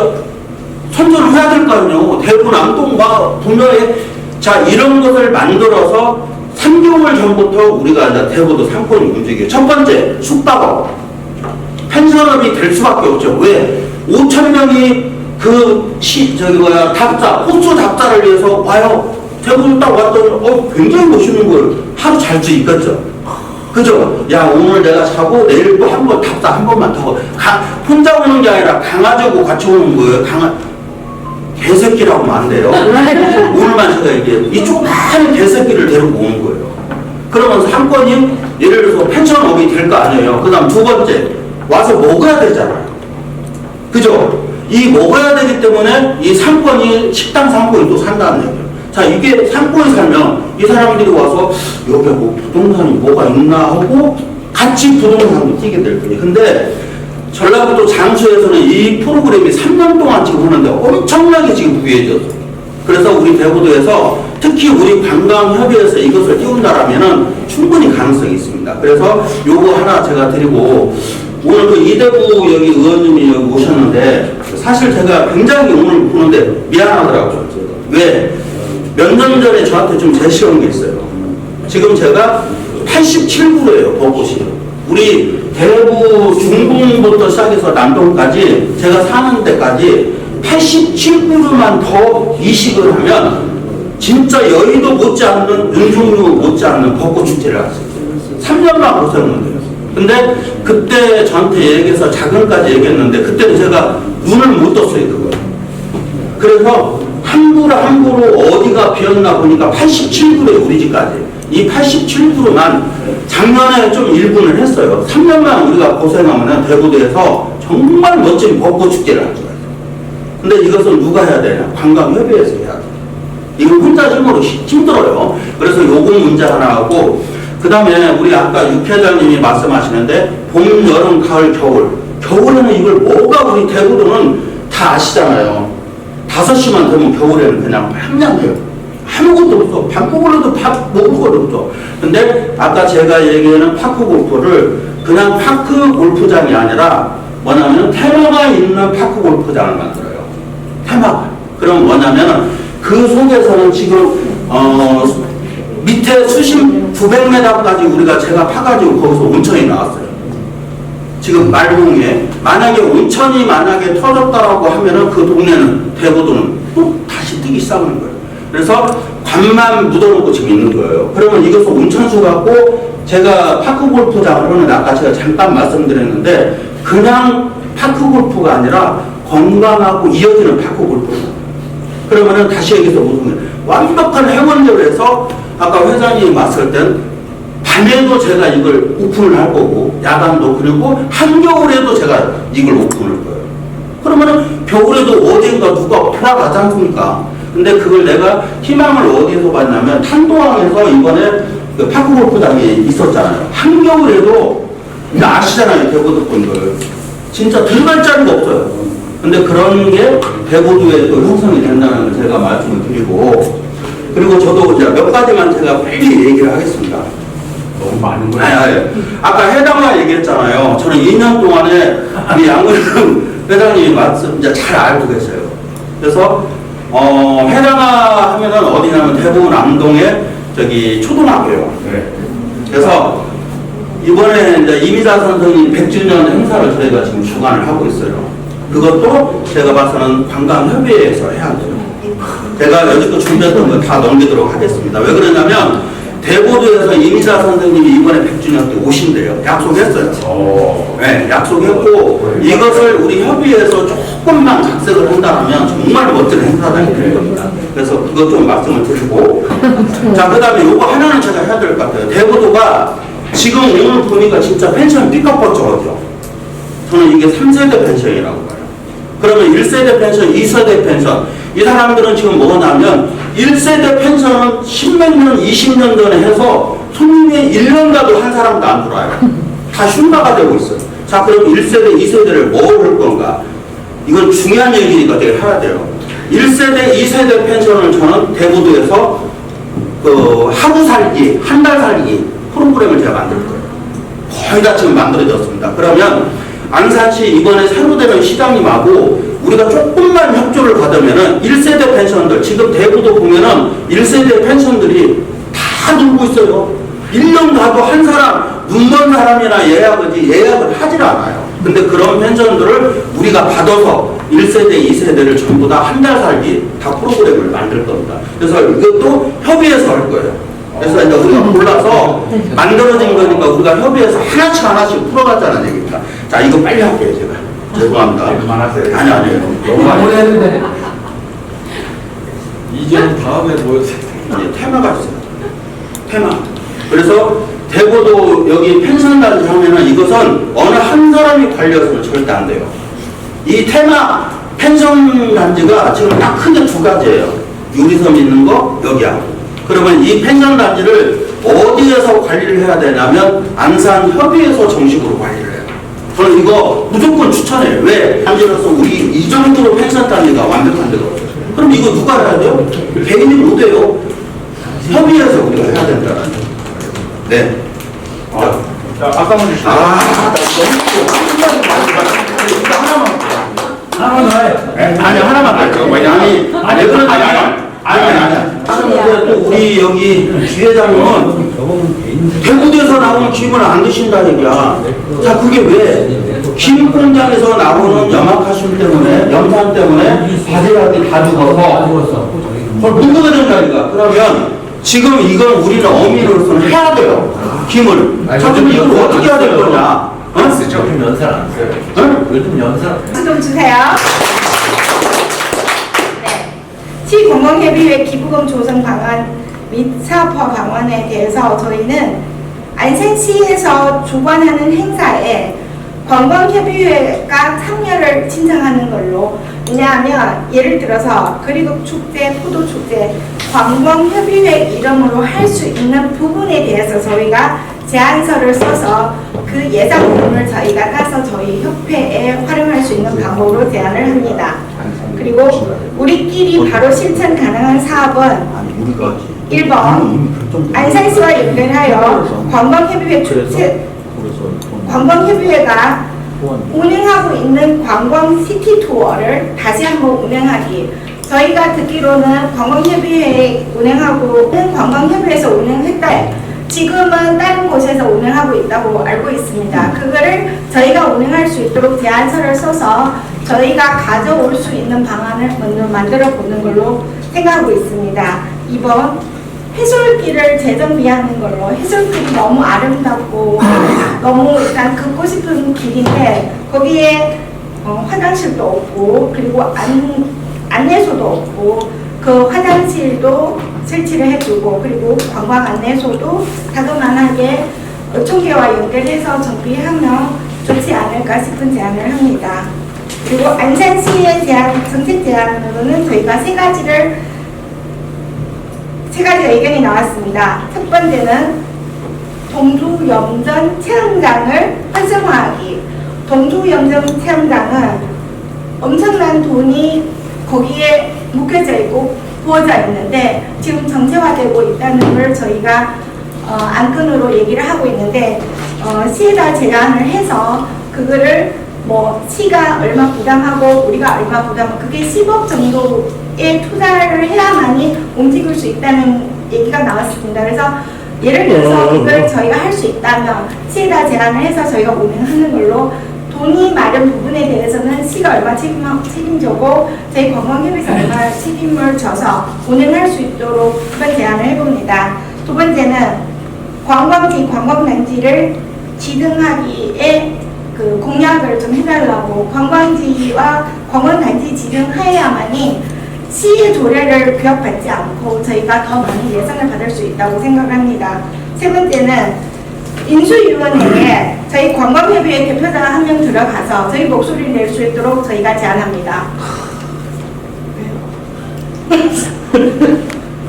선전을 해야 될 거 아니에요. 대구 남동 분야에 자 이런 것을 만들어서 3개월 전부터 우리가 이제 대구도 상권이 움직여요. 첫 번째 숙박업, 펜션업이 될 수밖에 없죠. 왜? 5,000명이 호수 답사를 위해서 와요. 대구를 딱 왔더니 굉장히 멋있는 걸 하루 잘 수 있겠죠. 그죠? 야 오늘 내가 자고 내일 또 한 번 답사 한 번만 더 혼자 오는 게 아니라 강아지하고 같이 오는 거예요. 개새끼라고 하면 안 돼요. 오늘만 제가 얘기해요. 이 조그마한 개새끼를 데리고 오는 거예요. 그러면서 상권이 예를 들어서 펜션업이 될 거 아니에요. 그 다음 두 번째 와서 먹어야 되잖아요. 그죠? 이 먹어야 되기 때문에 이 상권이 식당 상권이 또 산다는 얘기예요. 자 이게 상권이 살면 이 사람들이 와서 여기 뭐 부동산이 뭐가 있나 하고 같이 부동산도 뛰게 될 거예요. 근데 전라북도 장수에서는 이 프로그램이 3년 동안 지금 하는데 엄청나게 지금 부유해졌어요. 그래서 우리 대구도에서 특히 우리 관광협의회에서 이것을 띄운다라면은 충분히 가능성이 있습니다. 그래서 요거 하나 제가 드리고 오늘 이대구 여기 의원님이 여기 오셨는데 사실 제가 굉장히 오늘 보는데 미안하더라고요. 왜? 몇 년 전에 저한테 좀 제시한 게 있어요. 지금 제가 87구로예요, 벚꽃이. 우리 대구 중궁부터 시작해서 남동까지 제가 사는 데까지 87구루만 더 이식을 하면 진짜 여의도 못지않는 윤종로 못지않는 벚꽃 축제를 할 수 있어요. 3년만 고생하면 돼요. 근데 그때 저한테 얘기해서 작은까지 얘기했는데 그때는 제가 눈을 못 떴어요, 그거. 그래서 함부로 어디가 비었나 보니까 87그루에 우리 집까지. 이 87그루만 작년에 좀 일분을 했어요. 3년만 우리가 고생하면 대구도에서 정말 멋진 벚꽃 축제를 할 수가 있어요. 근데 이것은 누가 해야 되냐? 관광협의회에서 해야 돼요. 이건 혼자 힘으로 힘들어요. 그래서 요금 문제 하나 하고, 그 다음에 우리 아까 육 회장님이 말씀하시는데 봄, 여름, 가을, 겨울. 겨울에는 이걸 뭐가 우리 대구도는 다 아시잖아요. 5시만 되면 겨울에는 그냥 황량해요. 아무것도 없어. 밤고글러도 밥 먹을 것도 없어. 근데 아까 제가 얘기하는 파크 골프를 그냥 파크 골프장이 아니라 뭐냐면 테마가 있는 파크 골프장을 만들어요. 테마가. 그럼 뭐냐면 그 속에서는 지금 밑에 수심 900m까지 우리가 제가 파가지고 거기서 온천이 나왔어요. 지금 말봉에 만약에 온천이 만약에 터졌다라고 하면은 그 동네는 대구도는 또 다시 뜨기 시작하는 거예요. 그래서 관만 묻어놓고 지금 있는 거예요. 그러면 이것을 온천수 갖고 제가 파크 골프장을 하는데 아까 제가 잠깐 말씀드렸는데 그냥 파크 골프가 아니라 건강하고 이어지는 파크 골프예요. 그러면은 다시 여기서 무슨 완벽한 해원대로 해서 아까 회장님이 왔을 땐 밤에도 제가 이걸 오픈을 할 거고 야간도 그리고 한겨울에도 제가 이걸 오픈을 할 거예요. 그러면은 겨울에도 어딘가 누가 돌아가지 않습니까? 근데 그걸 내가 희망을 어디서 봤냐면 탄도항에서 이번에 그 파크 골프장이 있었잖아요. 한겨울에도 아시잖아요. 대구도 분들 진짜 들어갈 자리가 없어요. 근데 그런 게 대구도에도 형성이 된다는 걸 제가 말씀을 드리고, 그리고 저도 이제 몇 가지만 제가 빨리 얘기를 하겠습니다. 너무 많은 거예요. 아까 해당화 얘기했잖아요. 저는 2년 동안에 우리 양근영 회장님이 말씀 이제 잘 알고 계세요. 그래서 해당화 하면은 어디냐면 대부분 안동에 저기 초등학교요. 네. 그래서 이번에 이제 이미자 선생님 100주년 행사를 저희가 지금 주관을 하고 있어요. 그것도 제가 봐서는 관광협의회에서 해야 돼요. 제가 여지껏 준비했던 거 다 넘기도록 하겠습니다. 왜 그러냐면 대구도에서 이미자 선생님이 이번에 100주년 때 오신대요. 약속했어요. 네, 약속했고 이것을 우리 협의회에서 조금만 각색을 한다면 정말 멋진 행사가 될 겁니다. 그래서 그것 좀 말씀을 드리고, 자, 그 다음에 이거 하나는 제가 해야 될 것 같아요. 대구도가 지금 오늘 보니까 진짜 펜션 삐까뻔쩍하죠. 저는 이게 3세대 펜션이라고 봐요. 그러면 1세대 펜션, 2세대 펜션. 이 사람들은 지금 뭐냐면 1세대 펜션은 10몇 년, 20년 전에 해서 손님이 1년 가도 한 사람도 안 들어와요. 다 흉가가 되고 있어요. 자, 그럼 1세대, 2세대를 뭐 할 건가? 이건 중요한 얘기니까 되게 해야 돼요. 1세대, 2세대 펜션을 저는 대구도에서 그 하루 살기, 한 달 살기 프로그램을 제가 만들 거예요. 거의 다 지금 만들어졌습니다. 그러면 안산시 이번에 새로 되는 시장님하고 우리가 조금만 협조를 받으면은 1세대 펜션들, 지금 대구도 보면은 1세대 펜션들이 다 늘고 있어요. 1년 가도 한 사람, 눈먼 사람이나 예약을 하질 않아요. 근데 그런 펜션들을 우리가 받아서 1세대, 2세대를 전부 다 한 달 살기 다 프로그램을 만들 겁니다. 그래서 이것도 협의해서 할 거예요. 그래서 이제 우리가 골라서 만들어진 거니까 우리가 협의해서 하나씩 풀어가자는 얘기입니다. 자, 이거 빨리 할게요, 제가. 죄송합니다. 그만하세요. 아니에요. 너무 많이 오래 했는데. 이제는 다음에 뭐였어요? 테마가 있어요. 테마. 그래서 대구도 여기 펜션 단지 하면은 이것은 어느 한 사람이 관리해서는 절대 안 돼요. 이 테마 펜션 단지가 지금 딱 크게 두 가지예요. 유리섬 있는 거, 여기하고. 그러면 이 펜션 단지를 어디에서 관리를 해야 되냐면 안산 협의회에서 정식으로 관리를 해요. 저는 이거 무조건 추천해요. 왜? 단지로서 우리 이 정도로 펜션 단지가 완벽한 데가 없어요. 그럼 이거 누가 해야 돼요? 개인이 못해요. 협의회에서 우리가 해야 된다는 거예요. 네. 자, 박수 한번 주시죠. 하나만 더 해요. 아니, 하나만 할게요. 또 우리 여기 주회장님은 대구에서 나오는 김을 안 드신다는 얘기야. 자, 그게 왜? 김 공장에서 나오는 염화칼슘 때문에, 염산 때문에 바지락이 다 죽어서 그걸 묵어야 된다니까. 그러면 지금 이건 우리는 어민으로서는 해야 돼요. 김을. 자, 그럼 이걸 어떻게 해야 될 거냐? 요즘 연산 안 써요. 요즘 연산. 좀 주세요. 네. 시공공협의회 기부금 조성 방안 및 사업화 방안에 대해서 저희는 안산시에서 주관하는 행사에 관광협의회가 참여를 신청하는 걸로, 왜냐하면 예를 들어서 그리고 축제, 포도축제, 관광협의회 이름으로 할 수 있는 부분에 대해서 저희가 제안서를 써서 그 예산 부분을 저희가 따서 저희 협회에 활용할 수 있는 방법으로 제안을 합니다. 그리고 우리끼리 바로 실천 가능한 사업은 1번 안산시와 연결하여 관광협의회 축제 관광협의회가 운행하고 있는 관광 시티 투어를 다시 한번 운행하기. 저희가 듣기로는 관광협의회 운행하고 관광협의회에서 운행했다. 지금은 다른 곳에서 운행하고 있다고 알고 있습니다. 그거를 저희가 운행할 수 있도록 제안서를 써서 저희가 가져올 수 있는 방안을 먼저 만들어 보는 걸로 생각하고 있습니다. 2번 해솔길을 재정비하는 걸로. 해솔길이 너무 아름답고 너무 일단 걷고 싶은 길인데 거기에 화장실도 없고 그리고 안내소도 없고 그 화장실도 설치를 해주고 그리고 관광 안내소도 자그만하게 총계와 연결해서 정비하면 좋지 않을까 싶은 제안을 합니다. 그리고 안산시의 정책 제안으로는 저희가 세 가지 의견이 나왔습니다. 첫 번째는 동주염전 체험장을 활성화하기. 동주염전 체험장은 엄청난 돈이 거기에 묵혀져 있고 부어져 있는데 지금 정체화되고 있다는 걸 저희가 안건으로 얘기를 하고 있는데 시에다 제안을 해서 그거를 뭐 시가 얼마 부담하고 우리가 얼마 부담하고 그게 10억 정도의 투자를 해야만이 움직일 수 있다는 얘기가 나왔습니다. 그래서 예를 들어서 이걸 저희가 할 수 있다면 시에다 제안을 해서 저희가 운행하는 걸로 돈이 마련 부분에 대해서는 시가 얼마 책임져고 저희 관광협의회에서 얼마 책임을 져서 운행할 수 있도록 그런 제안을 해봅니다. 두 번째는 관광지, 관광단지를 지정하기에 그 공약을 좀 해달라고. 관광지와 관광단지 지정하여야만이 시의 조례를 규합받지 않고 저희가 더 많은 예산을 받을 수 있다고 생각합니다. 세 번째는 인수위원회에 저희 관광협의회 대표자 한 명 들어가서 저희 목소리를 낼 수 있도록 저희가 제안합니다.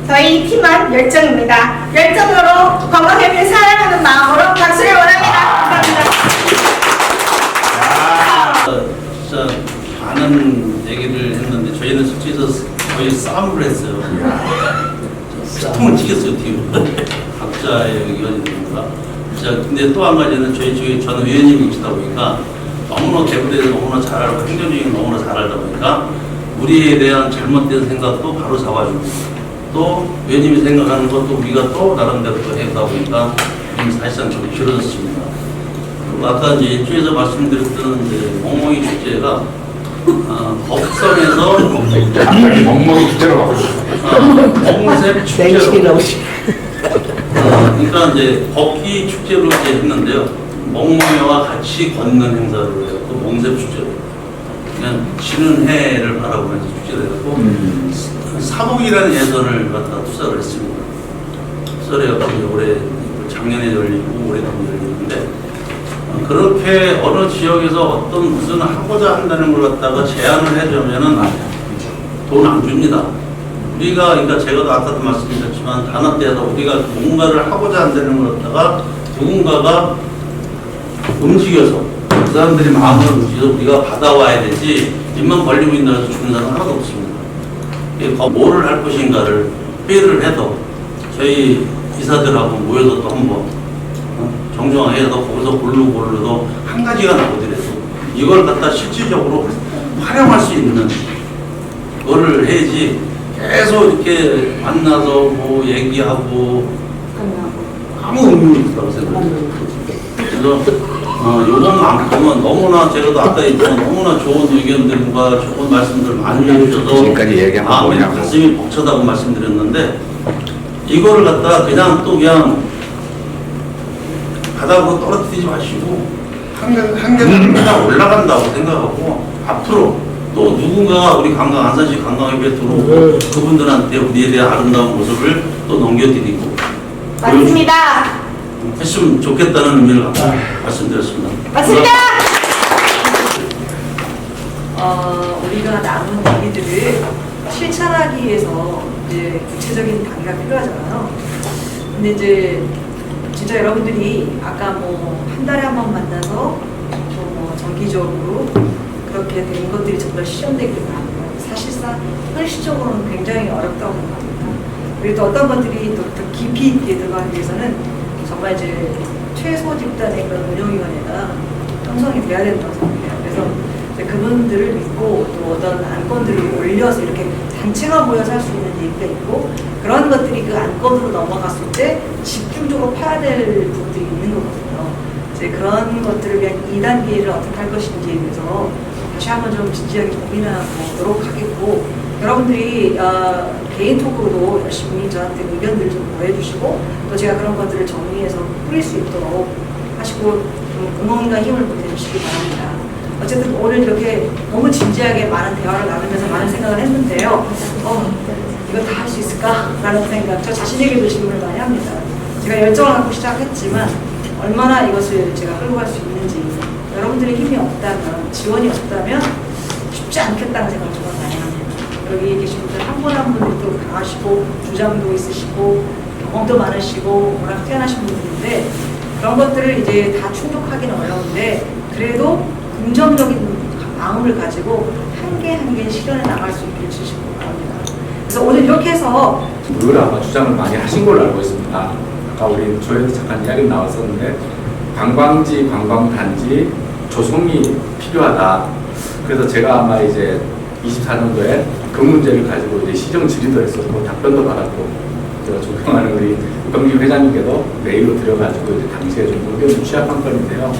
저희 팀은 열정입니다. 열정으로 관광협의회 사랑하는 마음으로 박수를 원합니다. 감사합니다. 진짜 많은 얘기를 했는데 저희는 솔직히 거의 싸움을 했어요. 통을 튀겼어요, 뒤로. 각자의 의견이 됩니다. 자, 근데 또 한 가지는 저희 쪽에 저는 위원님이시다 보니까 너무나 대부대에서 너무나 잘 알고 행정적인 너무나 잘 알다 보니까 우리에 대한 잘못된 생각도 바로 잡아주고 또 위원님이 생각하는 것도 우리가 또 나름대로 또 해다 보니까 사실상 좀 길어졌습니다. 그리고 아까 이제 일주에서 말씀드렸던 이제 멍멍이 축제가 법성에서 멍멍이 축제로 가고 있어요. 멍셉 축제로 그러니까 이제 걷기 축제로 이제 했는데요. 멍멍이와 같이 걷는 행사를 해요. 또 멍셉 축제로. 그냥 지는 해를 바라보면서 축제를 해갖고 사복이라는 예선을 갖다 투자를 했습니다. 투자를 해갖고 올해 작년에 열리고 올해도 열리는데 그렇게 어느 지역에서 어떤 무슨 하고자 한다는 걸 갖다가 제안을 해주면은 돈 안 줍니다. 우리가, 그러니까 제가 아까도 말씀드렸지만 단합 때에서 우리가 뭔가를 하고자 한다는 걸 갖다가 누군가가 움직여서 그 사람들이 마음을 움직여서 우리가 받아와야 되지 입만 벌리고 있는 데서 주는 사람은 하나도 없습니다. 뭐를 할 것인가를 회의를 해서 저희 이사들하고 모여서 또 한번 정정하게 해서 거기서 고르고르도 한 가지가 나오더라도 이걸 갖다 실질적으로 활용할 수 있는 거를 해야지 계속 이렇게 만나서 뭐 얘기하고 아무 의미 없다고 생각해요. 그래서 요것만큼은 너무나 제가도 아까 얘기했지만 너무나 좋은 의견들과 좋은 말씀들 많이 해주셔서 지금까지 얘기한 건 뭐냐고. 가슴이 벅차다고 말씀드렸는데 이거를 갖다가 그냥 바닥으로 떨어뜨리지 마시고 한 개가 올라간다고 생각하고 앞으로 또 누군가가 우리 안산시 관광협회에 들어오고 그분들한테 우리에 대한 아름다운 모습을 또 넘겨드리고 맞습니다. 했으면 좋겠다는 의미를 갖고 말씀드렸습니다. 맞습니다. 우리가 남은 얘기들을 실천하기 위해서 이제 구체적인 단계가 필요하잖아요. 근데 이제 진짜 여러분들이 아까 뭐 한 달에 한 번 만나서 또 뭐 정기적으로 그렇게 된 것들이 정말 실현되길 바랍니다. 사실상 현실적으로는 굉장히 어렵다고 생각합니다. 그리고 또 어떤 것들이 또 깊이 있게 들어가기 위해서는 정말 이제 최소 집단의 그런 운영위원회가 형성이 돼야 된다고 생각해요. 그래서 이제 그분들을 믿고 또 어떤 안건들을 올려서 이렇게 단체가 모여서 할 수 있는 얘기가 있고 그런 것들이 그 안건으로 넘어갔을 때 집중적으로 파야 될 부분들이 있는 거거든요. 이제 그런 것들을 위한 2단계를 어떻게 할 것인지에 대해서 다시 한번 좀 진지하게 고민하도록 하겠고 여러분들이 개인 톡으로도 열심히 저한테 의견들 좀 보내주시고 또 제가 그런 것들을 정리해서 뿌릴 수 있도록 하시고 좀 응원과 힘을 보내주시기 바랍니다. 어쨌든 오늘 이렇게 너무 진지하게 많은 대화를 나누면서 많은 생각을 했는데요. 이거 다 할 수 있을까라는 생각, 저 자신에게도 질문을 많이 합니다. 제가 열정을 갖고 시작했지만 얼마나 이것을 제가 끌고 갈 수 있는지 여러분들의 힘이 없다면, 지원이 없다면 쉽지 않겠다는 생각을 정말 많이 합니다. 여기 계신 분들 한 분 한 분들이 또 강하시고 주장도 있으시고 경험도 많으시고 워낙 뛰어나신 분들인데 그런 것들을 이제 다 충족하기는 어려운데 그래도 긍정적인 마음을 가지고 한 개 한 개 실현해 나갈 수 있기를 주시기 바랍니다. 그래서 오늘 이렇게 해서 그걸 아마 주장을 많이 하신 걸로 알고 있습니다. 아까 우리 조에서 잠깐 이야기 나왔었는데 관광지, 관광단지 조성이 필요하다. 그래서 제가 아마 이제 24년도에 그 문제를 가지고 이제 시정 질의도 했었고 답변도 받았고 제가 존경하는 우리 국감기 회장님께도 메일로 드려가지고 이제 당시에 좀 의견을 취합한 건인데요.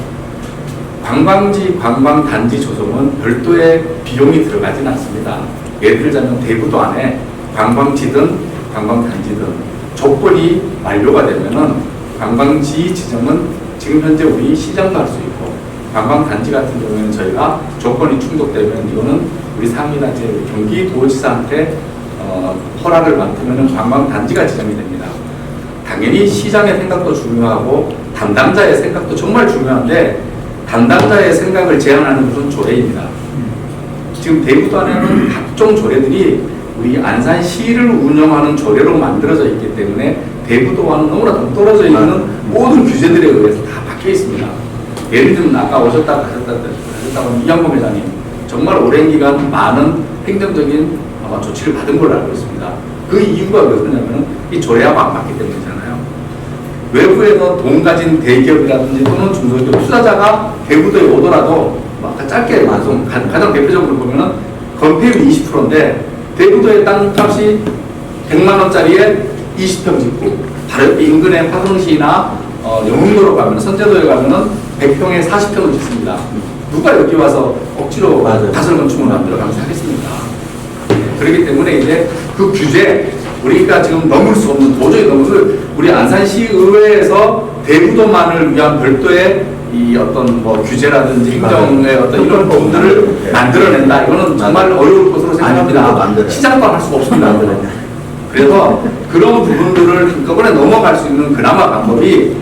관광지, 관광단지 조성은 별도의 비용이 들어가지는 않습니다. 예를 들자면 대부도 안에 관광지든 관광단지든 조건이 만료가 되면은 관광지 지정은 지금 현재 우리 시장도 할 수 있고 관광단지 같은 경우에는 저희가 조건이 충족되면 이거는 우리 상임단체 경기도지사한테 허락을 맡으면 관광단지가 지정이 됩니다. 당연히 시장의 생각도 중요하고 담당자의 생각도 정말 중요한데 담당자의 생각을 제안하는 것은 조례입니다. 지금 대구도 안에는 각종 조례들이 우리 안산시를 운영하는 조례로 만들어져 있기 때문에 대구도와는 너무나 동떨어져 있는 모든 규제들에 의해서 다 박혀 있습니다. 예를 들면 아까 오셨다 가셨다고 이양범 회장님 정말 오랜 기간 많은 행정적인 아마 조치를 받은 걸로 알고 있습니다. 그 이유가 왜 그러냐면 이 조례하고 안 맞기 때문이잖아요. 외부에서 돈 가진 대기업이라든지 또는 중소기업 투자자가 대구도에 오더라도 아까 짧게 가장 대표적으로 보면은 건폐율이 20%인데 대구도의 땅값이 100만 원짜리에 20평 짓고 바로 인근의 화성시나 영흥도로 가면 선제도에 가면은 100평에 40평을 짓습니다. 누가 여기 와서 억지로 다섯 건축을 만들어가면서 하겠습니까? 그렇기 때문에 이제 그 규제 우리가 지금 넘을 수 없는 도저히 넘을 우리 안산시 의회에서 대구도만을 위한 별도의 이 어떤 뭐 규제라든지 행정의 어떤 이런 부분들을 만들어낸다. 이거는 정말 어려울 것으로 생각합니다. 시장도 할 수가 없습니다. 그래서 그런 부분들을 한꺼번에 넘어갈 수 있는 그나마 방법이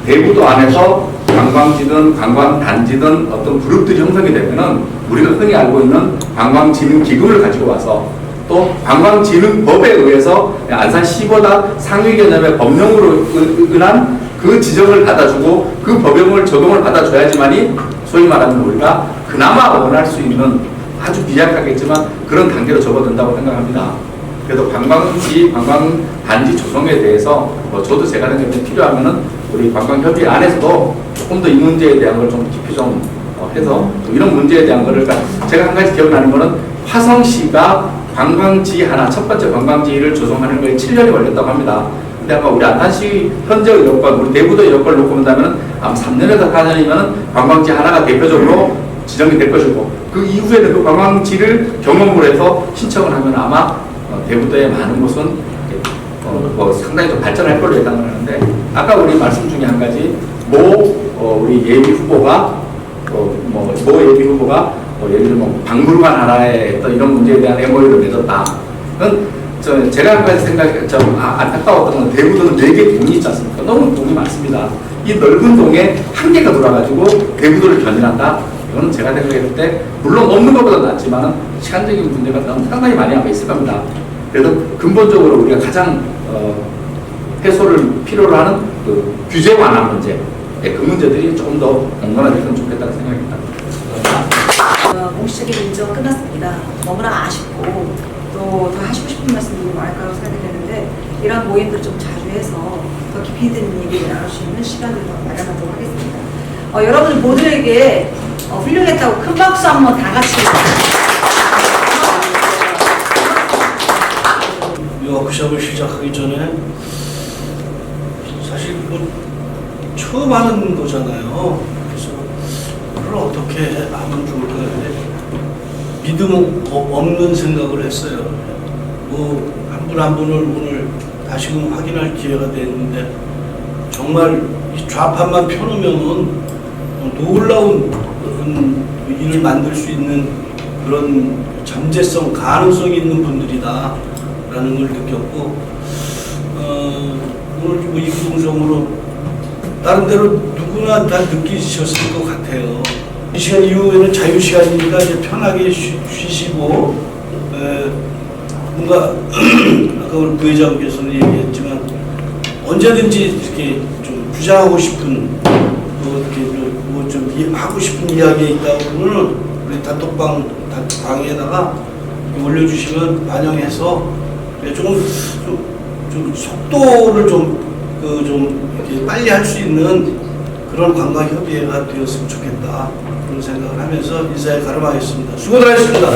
대구도 안에서 관광지든 관광단지든 어떤 그룹들이 형성이 되면은 우리가 흔히 알고 있는 관광진흥기금을 가지고 와서 또 관광진흥법에 의해서 안산시보다 상위 개념의 법령으로 은한 그 지정을 받아주고 그 법령을 적용을 받아줘야지만이 소위 말하는 우리가 그나마 원할 수 있는 아주 비약하겠지만 그런 단계로 접어든다고 생각합니다. 그래서 관광지, 관광단지 조성에 대해서 저도 제가 생각에 필요하면은 우리 관광협의 안에서도 조금 더 이 문제에 대한 걸 좀 깊이 좀 해서 이런 문제에 대한 거를 제가 한 가지 기억나는 거는 화성시가 관광지 하나, 첫 번째 관광지를 조성하는 거에 7년이 걸렸다고 합니다. 근데 아마 우리 안산시 현재의 여건, 우리 대구도의 여건을 놓고 본다면 아마 3년에서 4년이면 관광지 하나가 대표적으로 지정이 될 것이고 그 이후에는 그 관광지를 경험으로 해서 신청을 하면 아마 대구도의 많은 곳은 상당히 좀 발전할 걸로 예상을 하는데 아까 우리 말씀 중에 한 가지 우리 예비 후보가 모 예비 후보가 뭐 예를 들면 박물관 하나에 어떤 이런 문제에 대한 MOU를 맺었다. 그건 제가 한 가지 안타까웠던 건 대부도는 4개 동이 있지 않습니까? 너무 동이 많습니다. 이 넓은 동에 한 개가 돌아가지고 대부도를 견인한다? 이거는 제가 생각했을 때 물론 없는 것보다 낫지만 시간적인 문제가 상당히 많이 남아 있을 겁니다. 그래서 근본적으로 우리가 가장 해소를 필요로 하는 그 규제 완화 문제, 그 문제들이 조금 더 공론화됐으면 좋겠다는 생각입니다. 공식적인 인정은 끝났습니다. 너무나 아쉽고 또 더 하시고 싶은 말씀들이 많을 거라고 생각이 되는데 이런 모임들 좀 자주 해서 더 깊이 있는 얘기를 나눌 수 있는 시간을 더 마련하도록 하겠습니다. 여러분 모두에게 훌륭했다고 큰 박수 한번 다 같이. 이 워크숍을 시작하기 전에 사실 뭐 처음 하는 거잖아요. 그래서 이걸 어떻게 하면 좋을까 했는데 믿음 없는 생각을 했어요. 뭐 한 분 한 분을 오늘 다시금 확인할 기회가 됐는데 정말 이 좌판만 펴놓으면은 놀라운 그런 일을 만들 수 있는 그런 잠재성, 가능성이 있는 분들이다 라는 걸 느꼈고 오늘 뭐 이 방송으로 다른 데로 누구나 다 느끼셨을 것 같아요. 이 시간 이후에는 자유시간이니까 이제 편하게 쉬시고 뭔가 아까 우리 부회장께서는 얘기했지만 언제든지 이렇게 좀 주장하고 싶은 이렇게 뭐 좀 하고 싶은 이야기가 있다고 그러면 우리 단톡방에다가 올려주시면 반영해서 좀 속도를 좀 이렇게 빨리 할 수 있는 그런 관광 협의회가 되었으면 좋겠다 그런 생각을 하면서 인사에 가름하겠습니다. 수고들 하셨습니다.